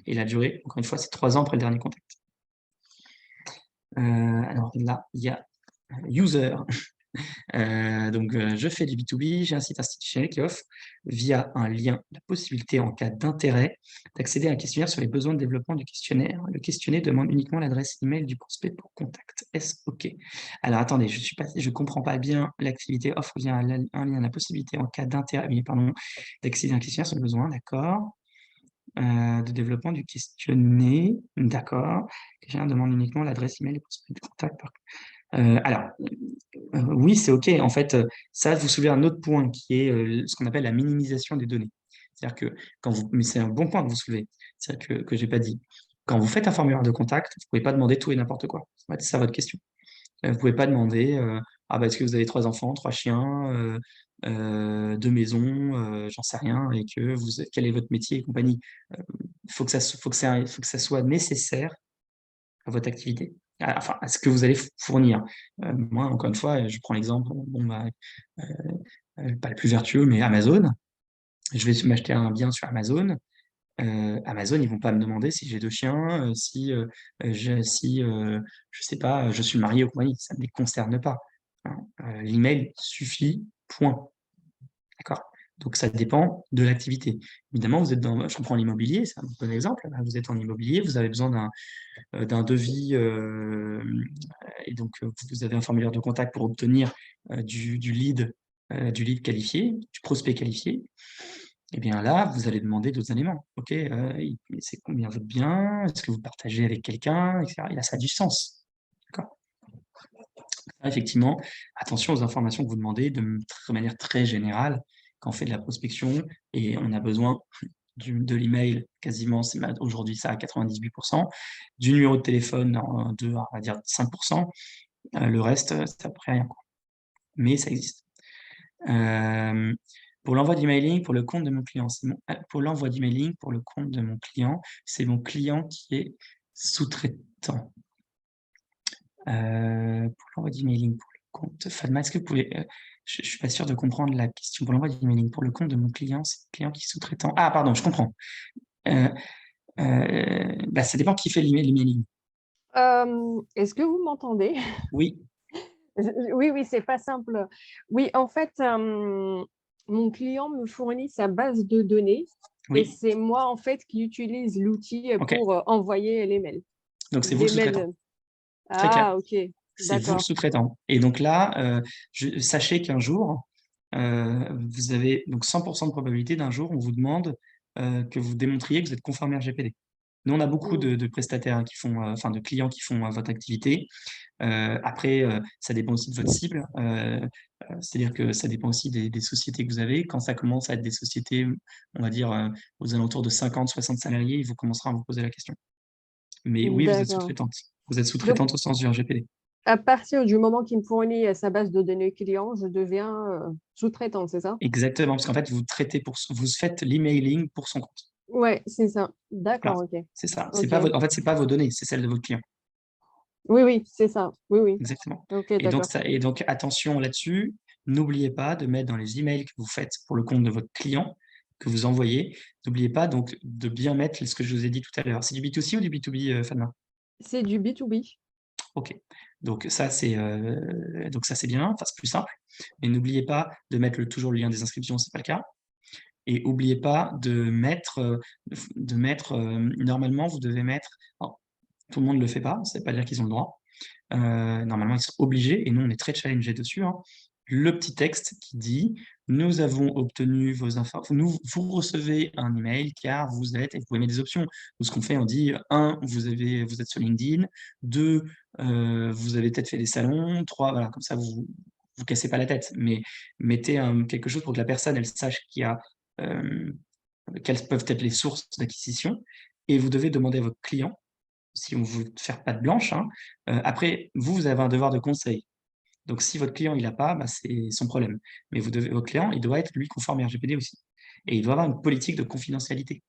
Et la durée, encore une fois, c'est 3 ans après le dernier contact. Alors là, il y a user. Donc, je fais du B2B, j'ai un site institutionnel qui offre, via un lien, la possibilité, en cas d'intérêt, d'accéder à un questionnaire sur les besoins de développement du questionnaire. Le questionnaire demande uniquement l'adresse email du prospect pour contact. Est-ce OK? Alors, attendez, je comprends pas bien. L'activité offre via un lien la possibilité, en cas d'intérêt, d'accéder à un questionnaire sur les besoins, d'accord. De développement du questionnaire, d'accord. Le questionnaire demande uniquement l'adresse email du prospect de contact. Alors, oui, c'est OK. En fait, ça, vous soulevez un autre point qui est ce qu'on appelle la minimisation des données. C'est-à-dire que mais c'est un bon point que vous soulevez, c'est-à-dire que j'ai pas dit. Quand vous faites un formulaire de contact, vous pouvez pas demander tout et n'importe quoi. C'est ça votre question. Vous pouvez pas demander, ah bah, est-ce que vous avez 3 enfants, 3 chiens, 2 maisons, j'en sais rien, et que quel est votre métier et compagnie. Il faut que ça soit nécessaire à votre activité, enfin, à ce que vous allez fournir. Moi, encore une fois, je prends l'exemple, bon, bah, pas le plus vertueux, mais Amazon. Je vais m'acheter un bien sur Amazon. Amazon, ils vont pas me demander si j'ai 2 chiens, je sais pas, je suis marié ou compagnie, ça ne les concerne pas, hein. L'email suffit, point. D'accord? Donc ça dépend de l'activité. Évidemment, je reprends l'immobilier, c'est un bon exemple. Là, vous êtes en immobilier, vous avez besoin d'un devis, et donc vous avez un formulaire de contact pour obtenir du lead qualifié, du prospect qualifié. Et bien là, vous allez demander d'autres éléments. OK, c'est combien votre bien? Est-ce que vous partagez avec quelqu'un? Et cetera. Et là, ça a du sens. D'accord? Là, effectivement, attention aux informations que vous demandez de manière très générale quand on fait de la prospection et on a besoin de l'email quasiment, aujourd'hui ça à 98 du numéro de téléphone on va dire 5 le reste, c'est à peu près rien, quoi. Mais ça existe. Pour l'envoi d'emailing pour le compte de mon client, pour l'envoi d'emailing pour le compte de mon client, c'est mon client qui est sous-traitant. Pour l'envoi d'emailing pour le compte Fatma, est-ce que vous pouvez, je suis pas sûr de comprendre la question. Pour l'envoi d'emailing pour le compte de mon client, c'est le client qui est sous-traitant. Ah pardon, je comprends. Bah, ça dépend qui fait l'emailing. Est-ce que vous m'entendez? Oui, Oui, oui, c'est pas simple. Oui, en fait, mon client me fournit sa base de données et oui, c'est moi, en fait, qui utilise l'outil OK. pour envoyer les mails. Donc c'est vous le Des sous-traitant. mails. Très clair. Ah, OK, C'est vous le d'accord. sous-traitant. Et donc là, sachez qu'un jour, vous avez donc 100 de probabilité d'un jour, on vous demande que vous démontriez que vous êtes conforme RGPD. Nous, on a beaucoup Mmh. de prestataires qui font, enfin de clients qui font votre activité. Après, ça dépend aussi de votre cible. C'est-à-dire que ça dépend aussi des sociétés que vous avez. Quand ça commence à être des sociétés, on va dire, aux alentours de 50-60 salariés, il vous commencera à vous poser la question. Mais oui, vous êtes D'accord. sous-traitante. Vous êtes Donc, sous-traitante au sens du RGPD. à partir du moment qu'il me fournit sa base de données client, je deviens sous-traitante, c'est ça? Exactement, parce qu'en fait, vous faites l'emailing pour son compte. Ouais, c'est ça. Voilà, D'accord, OK. c'est ça. C'est OK. pas en fait, c'est pas vos données, c'est celles de votre client. Oui, oui, c'est ça. Oui, oui. Exactement. OK, d'accord. Et donc attention là-dessus, n'oubliez pas de mettre dans les emails que vous faites pour le compte de votre client, que vous envoyez, n'oubliez pas donc de bien mettre ce que je vous ai dit tout à l'heure. C'est du B2C ou du B2B, Fatma? C'est du B2B. OK. Donc ça, c'est bien, enfin, c'est plus simple. Mais n'oubliez pas de mettre toujours le lien des inscriptions, c'est pas le cas. Et n'oubliez pas normalement, vous devez mettre, alors, tout le monde ne le fait pas, ça ne veut pas dire qu'ils ont le droit. Normalement, ils sont obligés, et nous, on est très challengés dessus, hein. Le petit texte qui dit: «Nous avons obtenu vos vous recevez un email car vous êtes» et vous pouvez mettre des options. Nous, ce qu'on fait, on dit: 1, vous êtes sur LinkedIn, 2, vous avez peut-être fait des salons, 3, voilà, comme ça, vous cassez pas la tête. Mais mettez quelque chose pour que la personne, elle sache hem, quelles peuvent être les sources d'acquisition, et vous devez demander à votre client, si on veut faire patte blanche, hein, après vous avez un devoir de conseil. Donc si votre client il a pas, bah, c'est son problème. Mais votre client, il doit être lui conforme RGPD aussi, et il doit avoir une politique de confidentialité.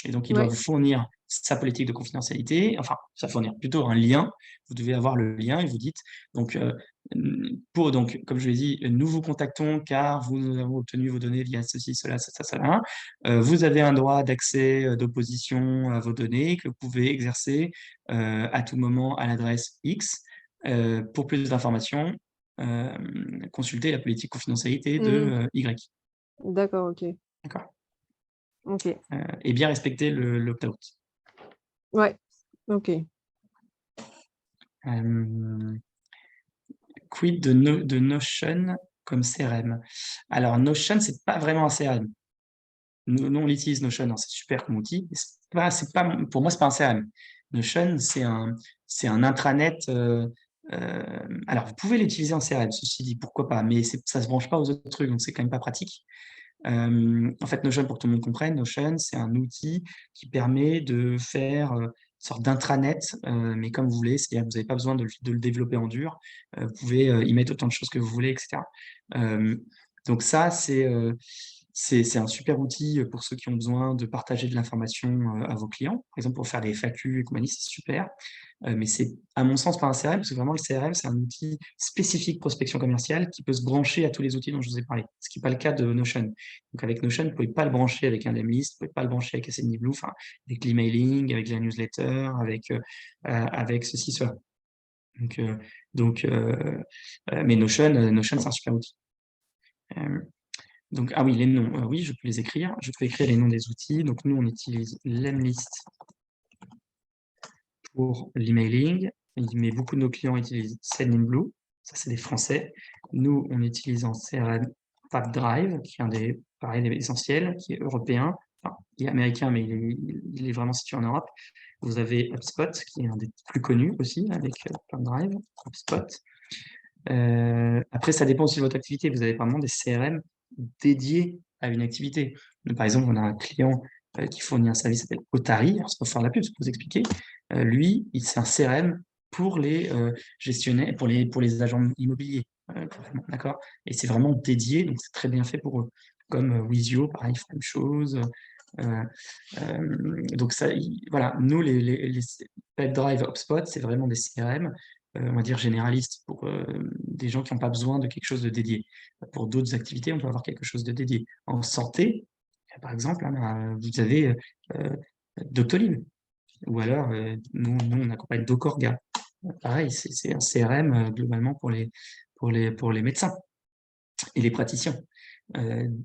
Et donc il doit Ouais. vous fournir sa politique de confidentialité, enfin, ça fournir plutôt un lien. Vous devez avoir le lien et vous dites donc, comme je l'ai dit: «Nous vous contactons car nous avons obtenu vos données via ceci, cela, ça, cela. Vous avez un droit d'accès, d'opposition à vos données que vous pouvez exercer, à tout moment à l'adresse X. Pour plus d'informations, consultez la politique confidentialité de, Mmh. Y». D'accord, OK. D'accord? OK. Et bien respecter l'opt-out. Ouais. OK. Hem, Quid de Notion comme CRM? Alors Notion, c'est pas vraiment un CRM. Nous on l'utilise Notion, hein, c'est super comme outil, mais c'est pas pour moi, c'est pas un CRM. Notion, c'est un intranet, alors vous pouvez l'utiliser en CRM, ceci dit, pourquoi pas, mais ça se branche pas aux autres trucs, donc c'est quand même pas pratique. En fait, Notion, pour que tout le monde comprenne, Notion, c'est un outil qui permet de faire une sorte d'intranet, mais comme vous voulez, c'est-à-dire que vous n'avez pas besoin de le développer en dur. Vous pouvez y mettre autant de choses que vous voulez, etc. Donc ça, c'est un super outil pour ceux qui ont besoin de partager de l'information à vos clients. Par exemple, pour faire des FAQ et compagnie, c'est super. Mais c'est, à mon sens, pas un CRM, parce que vraiment, le CRM, c'est un outil spécifique prospection commerciale qui peut se brancher à tous les outils dont je vous ai parlé, ce qui n'est pas le cas de Notion. Donc, avec Notion, vous ne pouvez pas le brancher avec un Lemlist, vous ne pouvez pas le brancher avec SendGlue, enfin, avec l'emailing, avec la newsletter, avec ceci, cela. Mais Notion, c'est un super outil. Donc, ah oui, les noms, oui, je peux les écrire. Je peux écrire les noms des outils. Donc, nous, on utilise Lemlist pour l'emailing, mais beaucoup de nos clients utilisent Sendinblue, ça c'est des Français. Nous, on utilise en CRM Pipedrive, qui est un des, pareil, des essentiels, qui est européen. Enfin, il est américain, mais il est vraiment situé en Europe. Vous avez HubSpot, qui est un des plus connus aussi, avec Pipedrive, HubSpot. Après, ça dépend aussi de votre activité. Vous avez par exemple des CRM dédiés à une activité. Donc, par exemple, on a un client qui fournit un service qui s'appelle Otari. Alors, c'est pour faire la pub, c'est pour vous expliquer. Lui, c'est un CRM pour les gestionnaires, pour les agents immobiliers. D'accord? Et c'est vraiment dédié, donc c'est très bien fait pour eux. Comme Wizio, pareil, même chose. Donc ça, voilà, nous, les Pipedrive, HubSpot, c'est vraiment des CRM, on va dire généralistes, pour des gens qui n'ont pas besoin de quelque chose de dédié. Pour d'autres activités, on peut avoir quelque chose de dédié. En santé, par exemple, vous avez Doctolib, ou alors nous, on accompagne Docorga. Pareil, c'est un CRM globalement pour les médecins et les praticiens.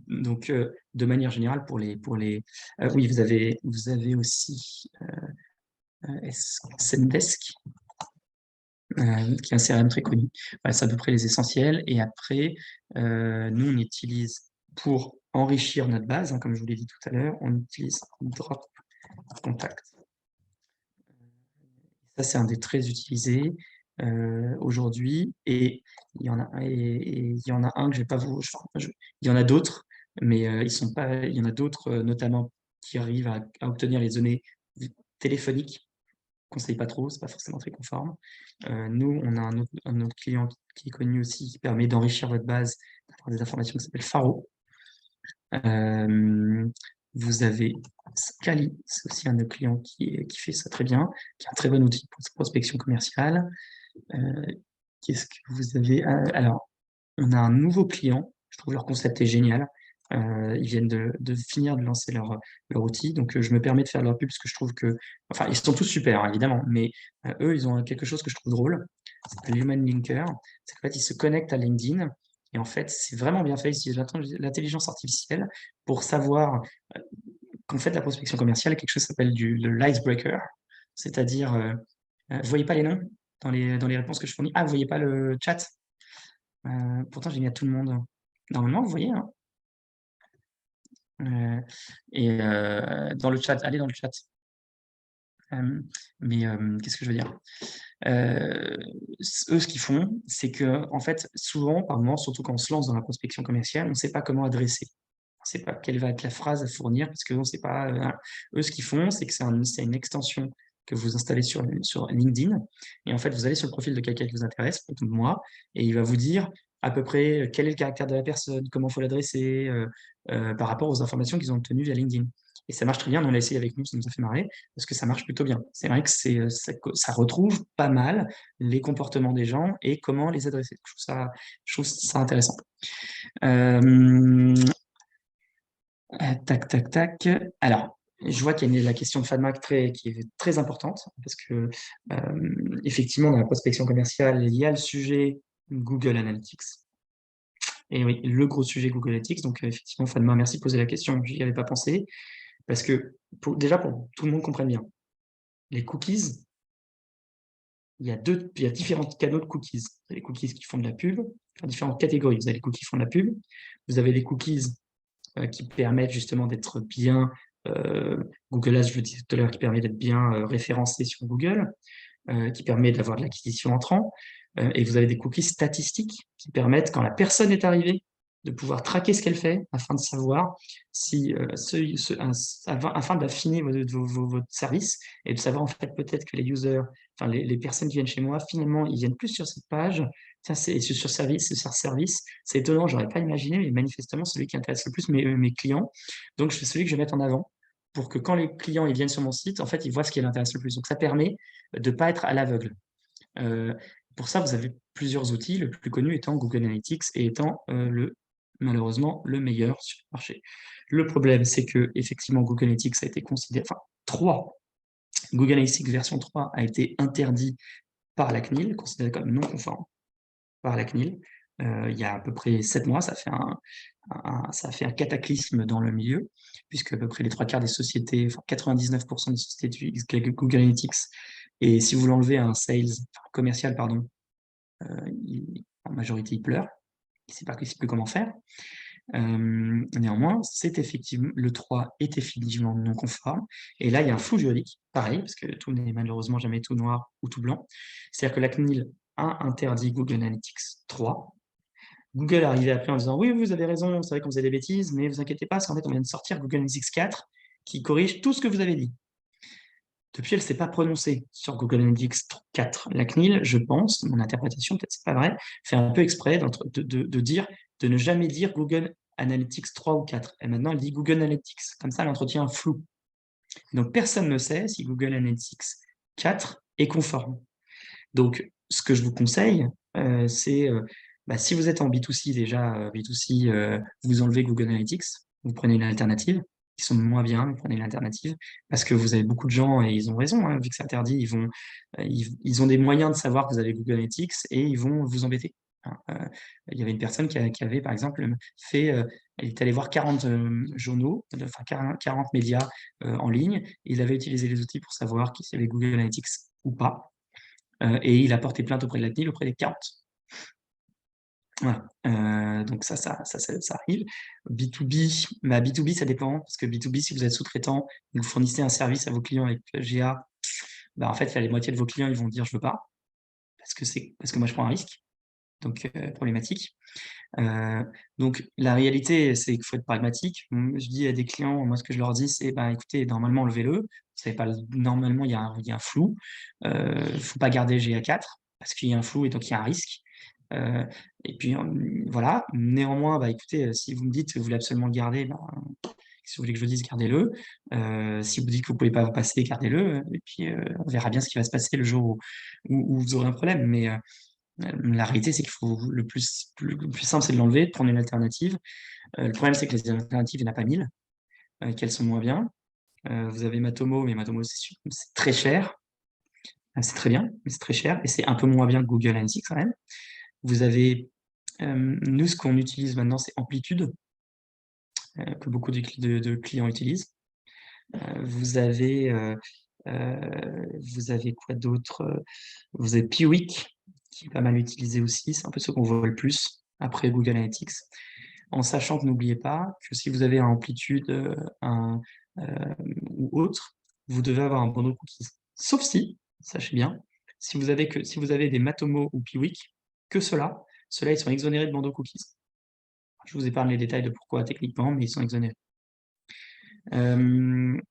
Donc, de manière générale, oui, vous avez aussi Zendesk, qui est un CRM très connu. Voilà, c'est à peu près les essentiels. Et après, nous, on utilise pour enrichir notre base, hein, comme je vous l'ai dit tout à l'heure, on utilise Drop Contact. Ça, c'est un des très utilisés aujourd'hui. Et il y en a un que je vais pas vous... il y en a d'autres, mais ils sont pas... Il y en a d'autres, notamment, qui arrivent à obtenir les données téléphoniques. Je ne conseille pas trop, c'est pas forcément très conforme. Nous, on a un autre client qui est connu aussi, qui permet d'enrichir votre base par des informations qui s'appelle Faro. Vous avez Scali, c'est aussi un de nos clients qui fait ça très bien, qui est un très bon outil pour prospection commerciale. Qu'est-ce que vous avez? Alors, on a un nouveau client, je trouve leur concept est génial. Ils viennent de finir de lancer leur outil, donc je me permets de faire leur pub parce que je trouve que, enfin, ils sont tous super, hein, évidemment, mais eux, ils ont quelque chose que je trouve drôle, c'est s'appelle Human Linker. C'est qu'en fait, ils se connectent à LinkedIn, et en fait, c'est vraiment bien fait, ils utilisent l'intelligence artificielle pour savoir qu'en fait, la prospection commerciale, quelque chose qui s'appelle l'icebreaker, c'est-à-dire, vous ne voyez pas les noms dans les réponses que je fournis? Ah, vous ne voyez pas le chat? Pourtant, j'ai mis à tout le monde. Normalement, vous voyez, hein. Dans le chat, allez dans le chat. Qu'est-ce que je veux dire? Eux, ce qu'ils font, c'est que, en fait, souvent, par moment, surtout quand on se lance dans la prospection commerciale, on ne sait pas comment adresser. On ne sait pas quelle va être la phrase à fournir parce qu'on ne sait pas. Eux, ce qu'ils font, c'est que c'est une extension que vous installez sur LinkedIn. Et en fait, vous allez sur le profil de quelqu'un qui vous intéresse, par exemple moi, et il va vous dire à peu près quel est le caractère de la personne, comment il faut l'adresser, par rapport aux informations qu'ils ont obtenues via LinkedIn. Et ça marche très bien, on l'a essayé avec nous, ça nous a fait marrer, parce que ça marche plutôt bien. C'est vrai que ça retrouve pas mal les comportements des gens et comment les adresser. Je trouve ça intéressant. Tac, tac, tac. Alors, je vois qu'il y a la question de Fatma qui est très importante, parce que effectivement, dans la prospection commerciale, il y a le sujet Google Analytics. Et oui, le gros sujet Google Analytics. Donc, effectivement, Fatma, merci de poser la question. Je n'y avais pas pensé. Parce que, déjà, pour que tout le monde comprenne bien, les cookies, il y a différents canaux de cookies. Vous avez les cookies qui font de la pub, différentes catégories. Vous avez les cookies qui font de la pub. Vous avez les cookies qui permettent justement d'être bien, Google Ads, je le disais tout à l'heure, qui permet d'être bien référencé sur Google, qui permet d'avoir de l'acquisition entrant. Et vous avez des cookies statistiques qui permettent, quand la personne est arrivée, de pouvoir traquer ce qu'elle fait afin de savoir si, afin d'affiner votre service et de savoir en fait peut-être que les users, enfin les personnes qui viennent chez moi, finalement, ils viennent plus sur cette page, tiens, c'est sur service, c'est étonnant, j'aurais pas imaginé, mais manifestement, celui qui intéresse le plus mes clients. Donc, c'est celui que je vais mettre en avant pour que quand les clients ils viennent sur mon site, en fait, ils voient ce qui les intéresse le plus. Donc, ça permet de ne pas être à l'aveugle. Pour ça, vous avez plusieurs outils, le plus connu étant Google Analytics et étant malheureusement le meilleur sur le marché. Le problème, c'est que effectivement Google Analytics a été considéré, enfin 3, Google Analytics version 3 a été interdit par la CNIL, considéré comme non conforme par la CNIL. Il y a à peu près 7 mois, ça a fait un cataclysme dans le milieu, puisque à peu près les 3 quarts des sociétés, enfin 99% des sociétés utilisent Google Analytics, et si vous l'enlevez à un commercial, pardon, en majorité il pleure, il ne sait plus comment faire. Néanmoins, le 3 est effectivement non conforme, et là il y a un flou juridique, pareil, parce que tout n'est malheureusement jamais tout noir ou tout blanc. C'est-à-dire que la CNIL a interdit Google Analytics 3. Google est arrivé après en disant oui, vous avez raison, c'est vrai qu'on faisait des bêtises, mais vous inquiétez pas, parce qu'en fait on vient de sortir Google Analytics 4 qui corrige tout ce que vous avez dit. Depuis, elle ne s'est pas prononcée sur Google Analytics 4. La CNIL, je pense, mon interprétation, peut-être c'est pas vrai, fait un peu exprès de ne jamais dire Google Analytics 3 ou 4. Et maintenant, elle dit Google Analytics. Comme ça, elle entretient un flou. Donc, personne ne sait si Google Analytics 4 est conforme. Donc, ce que je vous conseille, c'est, si vous êtes en B2C déjà, B2C, vous enlevez Google Analytics, vous prenez une alternative, qui sont moins bien, vous prenez une alternative, parce que vous avez beaucoup de gens, et ils ont raison, hein, vu que c'est interdit, ils ont des moyens de savoir que vous avez Google Analytics, et ils vont vous embêter. Il y avait une personne qui avait, par exemple, elle est allée voir 40 journaux, enfin 40 médias en ligne, et il avait utilisé les outils pour savoir qui avait Google Analytics ou pas. Et il a porté plainte auprès de la CNIL, auprès des 40. Voilà. Donc ça arrive. B2B, B2B, ça dépend, parce que B2B, si vous êtes sous-traitant, vous fournissez un service à vos clients avec GA, en fait, la moitié de vos clients, ils vont dire « je veux pas », parce que moi, je prends un risque, donc problématique. Donc la réalité, c'est qu'il faut être pragmatique. Je dis à des clients, moi, ce que je leur dis, c'est écoutez, normalement, enlevez-le. Vous savez pas, normalement, il y a un flou. Faut pas garder GA4 parce qu'il y a un flou et donc il y a un risque. Et puis voilà. Néanmoins, écoutez, si vous me dites que vous voulez absolument le garder, si vous voulez que je vous dise, gardez-le. Si vous dites que vous pouvez pas vous passer, gardez-le. Et puis on verra bien ce qui va se passer le jour où vous aurez un problème. Mais la réalité, c'est qu'il faut le plus simple, c'est de l'enlever, de prendre une alternative. Le problème, c'est que les alternatives, il n'y en a pas 1000, qu'elles sont moins bien. Vous avez Matomo, mais Matomo, c'est très cher. C'est très bien, mais c'est très cher. Et c'est un peu moins bien que Google Analytics quand même. Vous avez, nous, ce qu'on utilise maintenant, c'est Amplitude, que beaucoup de clients utilisent. Vous avez quoi d'autre? Vous avez Piwik, qui est pas mal utilisé aussi. C'est un peu ce qu'on voit le plus après Google Analytics. En sachant que n'oubliez pas que si vous avez un Amplitude ou autre, vous devez avoir un bandeau cookies. Sauf si, sachez bien, si vous avez des Matomo ou Piwik, que ceux-là, ils sont exonérés de bandeau cookies. Je vous épargne les détails de pourquoi techniquement, mais ils sont exonérés. Donc,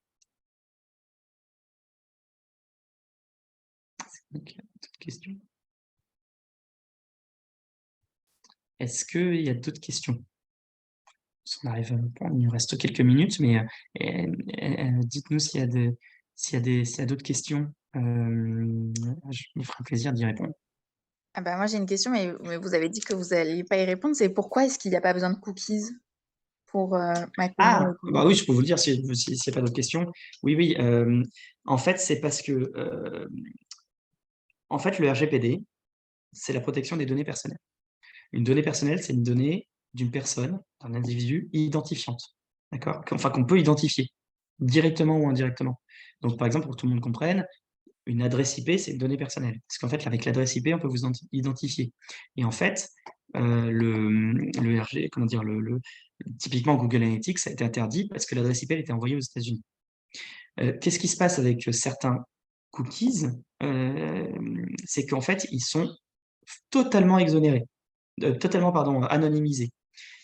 d'autres questions? Est-ce qu'il y a d'autres questions? Il nous reste quelques minutes, mais dites-nous s'il y a d'autres questions. Je me ferai plaisir d'y répondre. Ah bah moi j'ai une question, mais vous avez dit que vous n'alliez pas y répondre. C'est pourquoi est-ce qu'il n'y a pas besoin de cookies pour Matomo Ah, et Piwik? oui, je peux vous le dire s'il n'y a pas d'autres questions. Oui, en fait, c'est parce que en fait, le RGPD, c'est la protection des données personnelles. Une donnée personnelle, c'est une donnée d'une personne, d'un individu identifiante, d'accord? Enfin, qu'on peut identifier, directement ou indirectement. Donc, par exemple, pour que tout le monde comprenne, une adresse IP, c'est une donnée personnelle. Parce qu'en fait, avec l'adresse IP, on peut vous identifier. Et en fait, le RG, comment dire, typiquement Google Analytics, ça a été interdit parce que l'adresse IP elle était envoyée aux États-Unis. Qu'est-ce qui se passe avec certains cookies? C'est qu'en fait, ils sont totalement exonérés, totalement, anonymisés.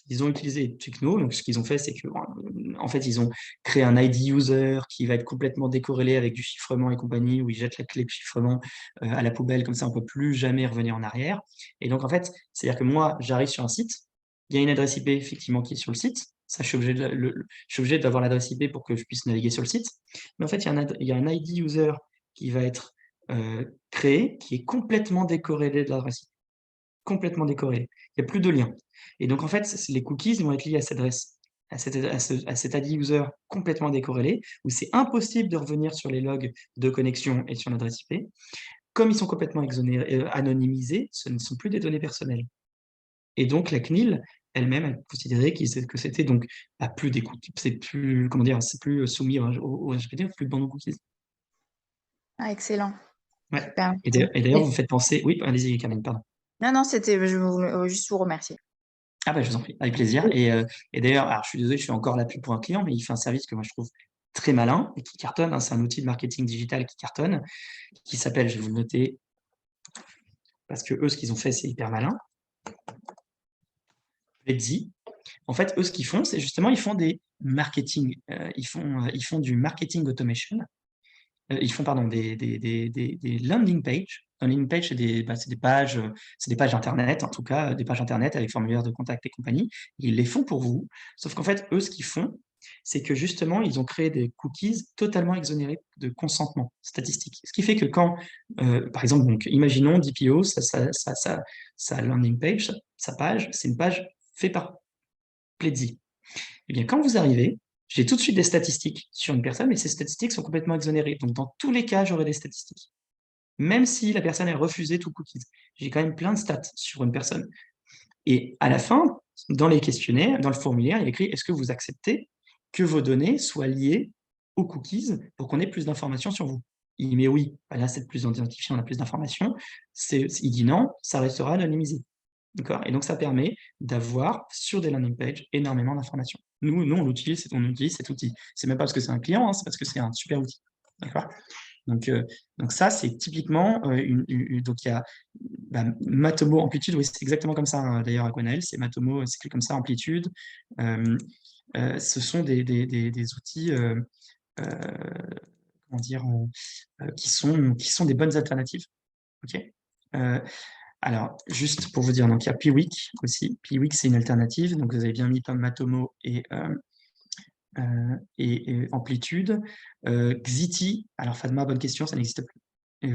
ils ont utilisé Techno. Donc, ce qu'ils ont fait, c'est que, en fait, ils ont créé un ID user qui va être complètement décorrélé avec du chiffrement et compagnie, où ils jettent la clé de chiffrement à la poubelle. Comme ça, on ne peut plus jamais revenir en arrière. Et donc, en fait, c'est-à-dire que moi, j'arrive sur un site, il y a une adresse IP effectivement qui est sur le site. Ça, je suis obligé d'avoir l'adresse IP pour que je puisse naviguer sur le site. Mais en fait, il y a un ID user qui va être créé, qui est complètement décorrélé de l'adresse IP. Complètement décorrélé. Il n'y a plus de lien. Et donc, en fait, les cookies vont être liés à cette adresse, à cet ID user complètement décorrélé, où c'est impossible de revenir sur les logs de connexion et sur l'adresse IP. Comme ils sont complètement anonymisés, ce ne sont plus des données personnelles. Et donc, la CNIL elle-même, elle considérait que c'était donc plus des cookies, c'est plus, comment dire, c'est plus soumis au RGPD, plus de bandes cookies. Ah, excellent. Ouais. Super. Et d'ailleurs, vous me faites penser. Oui, allez-y, Carmen, pardon. Non, c'était, je voulais juste vous remercier. Ah bah, je vous en prie, avec plaisir. Et d'ailleurs, alors je suis désolé, je fais encore la pub pour un client, mais il fait un service que moi je trouve très malin et qui cartonne, hein. C'est un outil de marketing digital qui cartonne, qui s'appelle, je vais vous le noter, parce que eux, ce qu'ils ont fait, c'est hyper malin. Pledzi. En fait, eux, ce qu'ils font, c'est justement, ils font des marketing, ils font du marketing automation. Ils font, pardon, des landing pages. Un landing page, c'est des pages Internet, en tout cas, des pages Internet avec formulaire de contact et compagnie. Ils les font pour vous. Sauf qu'en fait, eux, ce qu'ils font, c'est que justement, ils ont créé des cookies totalement exonérés de consentement statistique. Ce qui fait que quand, par exemple, donc, imaginons DPO, sa landing page, sa page, c'est une page faite par Pledzi. Eh bien, quand vous arrivez, j'ai tout de suite des statistiques sur une personne, mais ces statistiques sont complètement exonérées. Donc, dans tous les cas, j'aurai des statistiques. Même si la personne a refusé tout cookies, j'ai quand même plein de stats sur une personne. Et à la fin, dans les questionnaires, dans le formulaire, il y a écrit « Est-ce que vous acceptez que vos données soient liées aux cookies pour qu'on ait plus d'informations sur vous ?» Il met « Oui, là, c'est plus identifié, on a plus d'informations. » Il dit « Non, ça restera anonymisé. » D'accord. Et donc, ça permet d'avoir sur des landing pages énormément d'informations. Nous, on utilise cet outil. C'est même pas parce que c'est un client, hein, c'est parce que c'est un super outil. D'accord. Donc ça, c'est typiquement donc il y a Matomo Amplitude, oui, c'est exactement comme ça, hein, d'ailleurs, à Gwenaël, c'est Matomo, c'est écrit comme ça, Amplitude. Ce sont des outils, comment dire, qui sont des bonnes alternatives. Ok. Alors, juste pour vous dire, donc il y a Piwik aussi. Piwik, c'est une alternative. Donc, vous avez bien mis Matomo et Amplitude. Xiti, alors Fatma, bonne question, ça n'existe plus.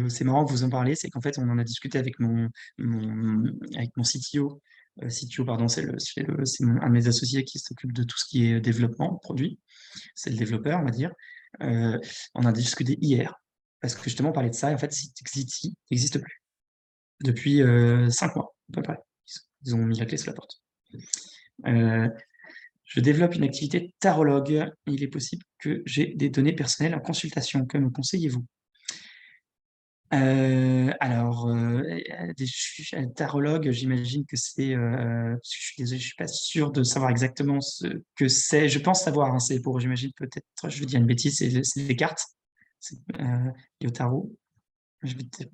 C'est marrant que vous en parlez, c'est qu'en fait, on en a discuté avec mon CTO. CTO, pardon, c'est un de mes associés qui s'occupe de tout ce qui est développement, produit. C'est le développeur, on va dire. On a discuté hier, parce que justement, on parlait de ça, et en fait, Xiti n'existe plus. Depuis 5 mois, à peu près. Ils ont mis la clé sous la porte. Je développe une activité tarologue. Il est possible que j'ai des données personnelles en consultation. Que me conseillez-vous? Alors, tarologue, j'imagine que c'est... je suis désolé, je ne suis pas sûr de savoir exactement ce que c'est. Je pense savoir, hein, c'est pour, j'imagine peut-être, je vais dire une bêtise, c'est des cartes. C'est au tarot.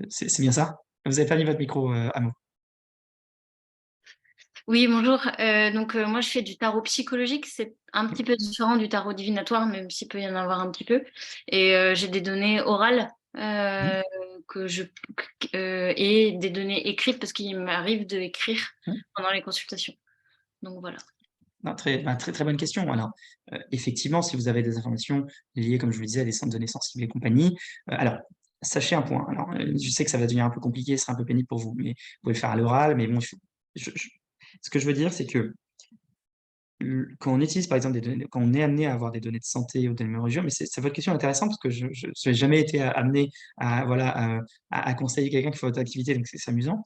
C'est bien ça? Vous n'avez pas mis votre micro, Amo. Oui, bonjour. Donc, moi, je fais du tarot psychologique. C'est un petit peu différent du tarot divinatoire, même s'il peut y en avoir un petit peu. Et j'ai des données orales et des données écrites parce qu'il m'arrive d'écrire pendant les consultations. Donc, voilà. Non, très bonne question. Alors, effectivement, si vous avez des informations liées, comme je vous le disais, à des centres de données sensibles et compagnie, alors, sachez un point. Alors, je sais que ça va devenir un peu compliqué, ce sera un peu pénible pour vous, mais vous pouvez le faire à l'oral. Mais bon, ce que je veux dire, c'est que quand on utilise, par exemple, des données, quand on est amené à avoir des données de santé ou des numéros, mais c'est votre question intéressante parce que je n'ai jamais été amené à, voilà, à conseiller quelqu'un qui fait votre activité, donc c'est amusant.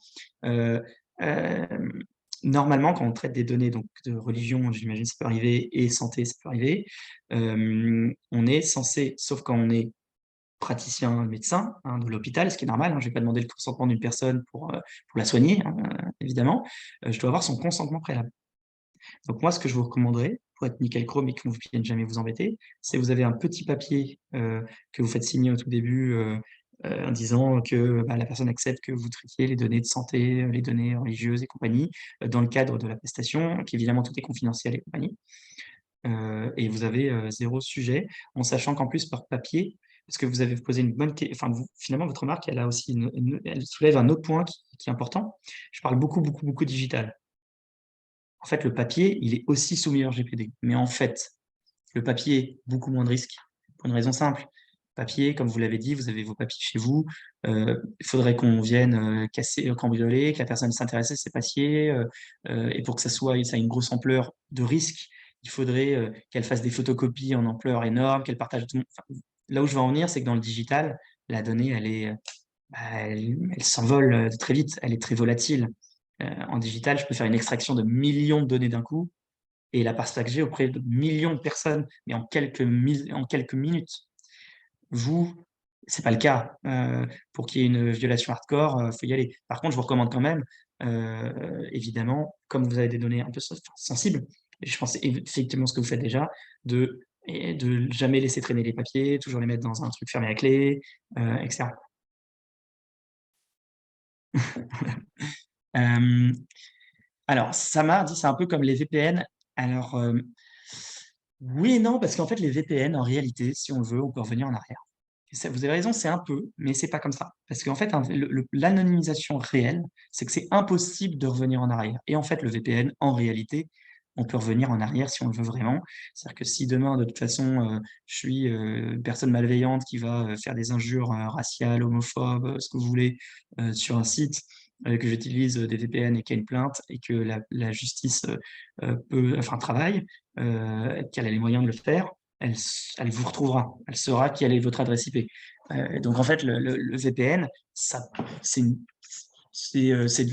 Normalement, quand on traite des données donc, de religion, j'imagine ça peut arriver, et santé, ça peut arriver, on est censé, sauf quand on est praticien médecin de l'hôpital, ce qui est normal, hein, je ne vais pas demander le consentement d'une personne pour la soigner, hein, évidemment, je dois avoir son consentement préalable. Donc moi, ce que je vous recommanderais, pour être nickel chrome et que vous ne vienne jamais vous embêter, c'est vous avez un petit papier que vous faites signer au tout début en disant que la personne accepte que vous traitiez les données de santé, les données religieuses et compagnie, dans le cadre de la prestation, qu'évidemment tout est confidentiel et compagnie. Et vous avez 0 sujet, en sachant qu'en plus par papier, parce que vous avez posé une bonne question, enfin finalement votre remarque, elle a aussi elle soulève un autre point qui est important. Je parle beaucoup digital. En fait, le papier, il est aussi soumis au RGPD. Mais en fait, le papier, beaucoup moins de risques, pour une raison simple. Papier, comme vous l'avez dit, vous avez vos papiers chez vous. Il faudrait qu'on vienne casser, cambrioler, que la personne s'intéresse à ces papiers. Et pour que ça ait une grosse ampleur de risque, il faudrait qu'elle fasse des photocopies en ampleur énorme, qu'elle partage à tout le monde. Enfin, là où je veux en venir, c'est que dans le digital, la donnée, elle s'envole très vite, elle est très volatile. En digital, je peux faire une extraction de millions de données d'un coup et la partager auprès de millions de personnes, mais en quelques minutes. Vous, c'est pas le cas. Pour qu'il y ait une violation hardcore, faut y aller. Par contre, je vous recommande quand même, évidemment, comme vous avez des données un peu sensibles, et je pense effectivement ce que vous faites déjà, de jamais laisser traîner les papiers, toujours les mettre dans un truc fermé à clé, etc. Alors, Samar dit c'est un peu comme les VPN. Alors, oui et non, parce qu'en fait, les VPN, en réalité, si on le veut, on peut revenir en arrière. Vous avez raison, c'est un peu, mais c'est pas comme ça. Parce qu'en fait, l'anonymisation réelle, c'est que c'est impossible de revenir en arrière. Et en fait, le VPN, en réalité, on peut revenir en arrière si on le veut vraiment. C'est-à-dire que si demain, de toute façon, je suis une personne malveillante qui va faire des injures raciales, homophobes, ce que vous voulez, sur un site, que j'utilise des VPN et qu'il y a une plainte et que la justice travaille, qu'elle a les moyens de le faire, elle vous retrouvera. Elle saura quelle est votre adresse IP. Donc, en fait, le VPN, c'est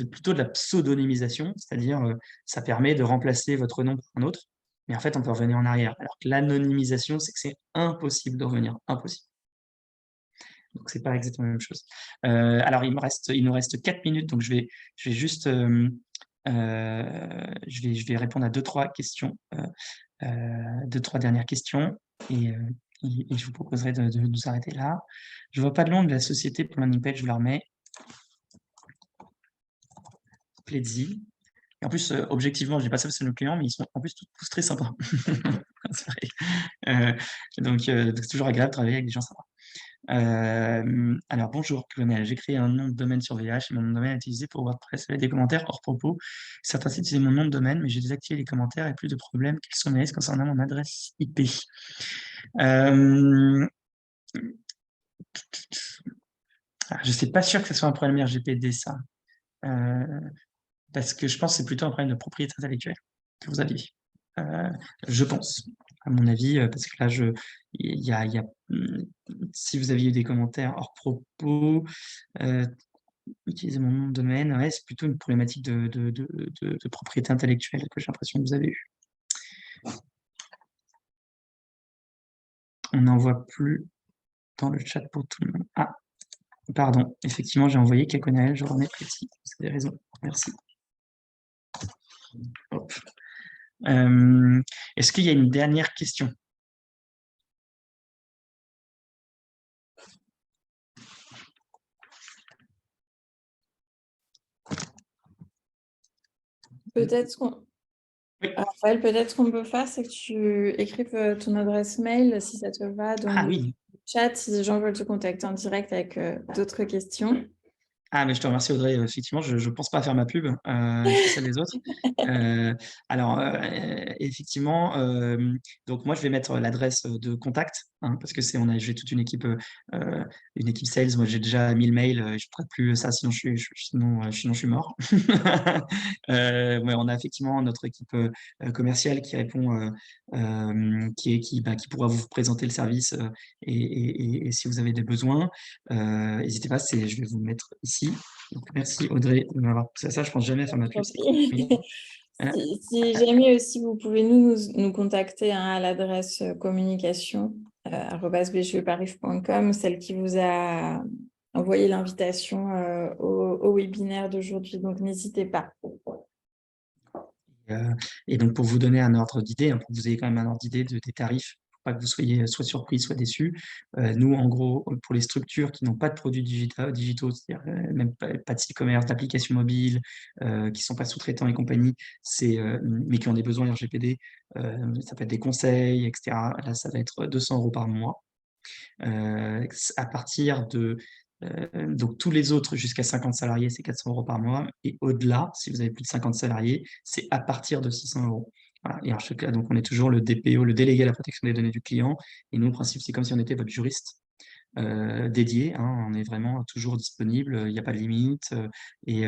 plutôt de la pseudonymisation, c'est-à-dire ça permet de remplacer votre nom par un autre, mais en fait, on peut revenir en arrière. Alors que l'anonymisation, c'est que c'est impossible de revenir. Impossible. Donc, c'est pas exactement la même chose. Alors, il nous reste 4 minutes, donc je vais juste je vais répondre à 2-3 questions, 2-3 dernières questions, et je vous proposerai de nous arrêter là. Je vois pas de nom de la société pour landing page, je vous la remets. Pledzi. Et en plus, objectivement, je dis pas ça parce que c'est nos clients, mais ils sont en plus tous très sympas. C'est vrai. Donc, c'est toujours agréable de travailler avec des gens sympas. Alors, bonjour, Colonel. J'ai créé un nom de domaine sur VH et mon nom de domaine est utilisé pour WordPress avec des commentaires hors propos. Certains sites utilisaient mon nom de domaine, mais j'ai désactivé les commentaires et plus de problèmes qu'ils sont analysés concernant mon adresse IP. Je ne suis pas sûr que ce soit un problème RGPD, ça. Parce que je pense que c'est plutôt un problème de propriété intellectuelle que vous aviez. Je pense, à mon avis, parce que là, si vous aviez eu des commentaires hors propos, utiliser mon nom de domaine, ouais, c'est plutôt une problématique de propriété intellectuelle que j'ai l'impression que vous avez eu. On n'en voit plus dans le chat pour tout le monde. Ah, pardon, effectivement, j'ai envoyé Kakonaël, je remets petit. Vous avez raison, merci. Hop. Est-ce qu'il y a une dernière question? Peut-être qu'on Raphaël, peut-être ce qu'on peut faire, c'est que tu écrives ton adresse mail, si ça te va, dans Ah le oui. chat, si les gens veulent te contacter en direct avec d'autres questions. Ah, mais je te remercie, Audrey. Effectivement, je ne pense pas faire ma pub, je fais celle des autres. Alors, effectivement, donc moi, je vais mettre l'adresse de contact, hein, parce que j'ai toute une équipe sales. Moi, j'ai déjà 1000 mails, je ne ferai plus ça, sinon je suis mort. Ouais, on a effectivement notre équipe commerciale qui répond, qui pourra vous présenter le service, et si vous avez des besoins, n'hésitez pas, je vais vous le mettre ici. Donc, merci Audrey de m'avoir poussé à ça. Je pense jamais faire ma pub. Si jamais aussi vous pouvez nous contacter à l'adresse communication @bgeparis.com, celle qui vous a envoyé l'invitation au webinaire d'aujourd'hui. Donc n'hésitez pas. Et donc pour vous donner un ordre d'idée, pour que vous ayez quand même un ordre d'idée des tarifs pas que vous soyez soit surpris, soit déçus. Nous, en gros, pour les structures qui n'ont pas de produits digitaux, c'est-à-dire même pas de site commerce, d'applications mobiles, qui ne sont pas sous-traitants et compagnie, mais qui ont des besoins RGPD, ça peut être des conseils, etc. Là, ça va être 200 € par mois. À partir de donc tous les autres jusqu'à 50 salariés, c'est 400 € par mois. Et au-delà, si vous avez plus de 50 salariés, c'est à partir de 600 €. Voilà. Et en ce cas, donc on est toujours le DPO, le délégué à la protection des données du client. Et nous, le principe, c'est comme si on était votre juriste dédié. Hein. On est vraiment toujours disponible. Il n'y a pas de limite. Et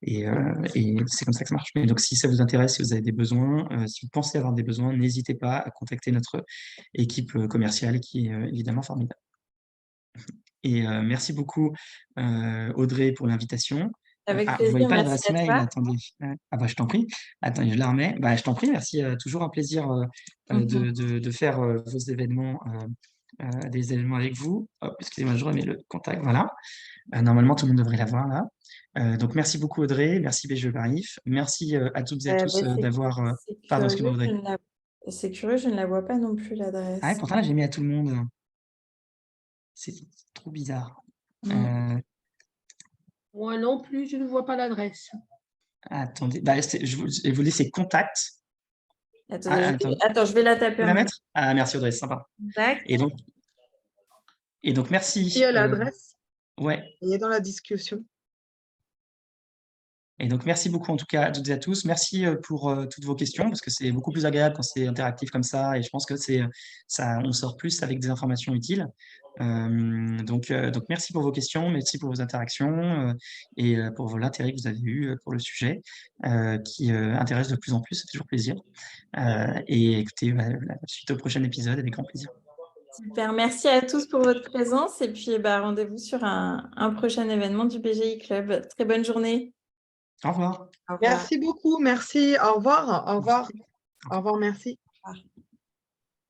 c'est comme ça que ça marche. Mais donc, si ça vous intéresse, si vous avez des besoins, si vous pensez avoir des besoins, n'hésitez pas à contacter notre équipe commerciale qui est évidemment formidable. Et merci beaucoup, Audrey, pour l'invitation. Avec Vous ne voyez plaisir, pas merci l'adresse à mail, toi. attendez. Ah bah, je t'en prie. Attendez, je la remets. Bah, je t'en prie, merci. Toujours un plaisir de faire vos événements, des événements avec vous. Hop, excusez-moi, je remets le contact. Voilà. Normalement, tout le monde devrait l'avoir là. Donc, merci beaucoup, Audrey. Merci, BGE Parif. Merci à toutes et à tous d'avoir. Pardon, excuse-moi, Audrey. C'est curieux, je ne la vois pas non plus, Ah ouais, l'adresse. pourtant, là, j'ai mis à tout le monde. C'est trop bizarre. Moi non plus, je ne vois pas l'adresse. Attendez, bah, je vais vous laisser contact. Attends, je vais la taper. Tu peux la mettre? Ah, merci Audrey, c'est sympa. Tac. Et donc merci. Il y a l'adresse. Ouais. Il est dans la discussion. Et donc merci beaucoup en tout cas à toutes et à tous. Merci pour toutes vos questions parce que c'est beaucoup plus agréable quand c'est interactif comme ça et je pense que on sort plus avec des informations utiles. Donc merci pour vos questions, merci pour vos interactions et pour l'intérêt que vous avez eu pour le sujet qui intéresse de plus en plus, c'est toujours plaisir. Et écoutez, la suite au prochain épisode avec grand plaisir. Super, merci à tous pour votre présence et puis rendez-vous sur un prochain événement du BGI Club. Très bonne journée. Au revoir. Merci beaucoup, merci. Au revoir. Au revoir. Au revoir, merci. Au revoir.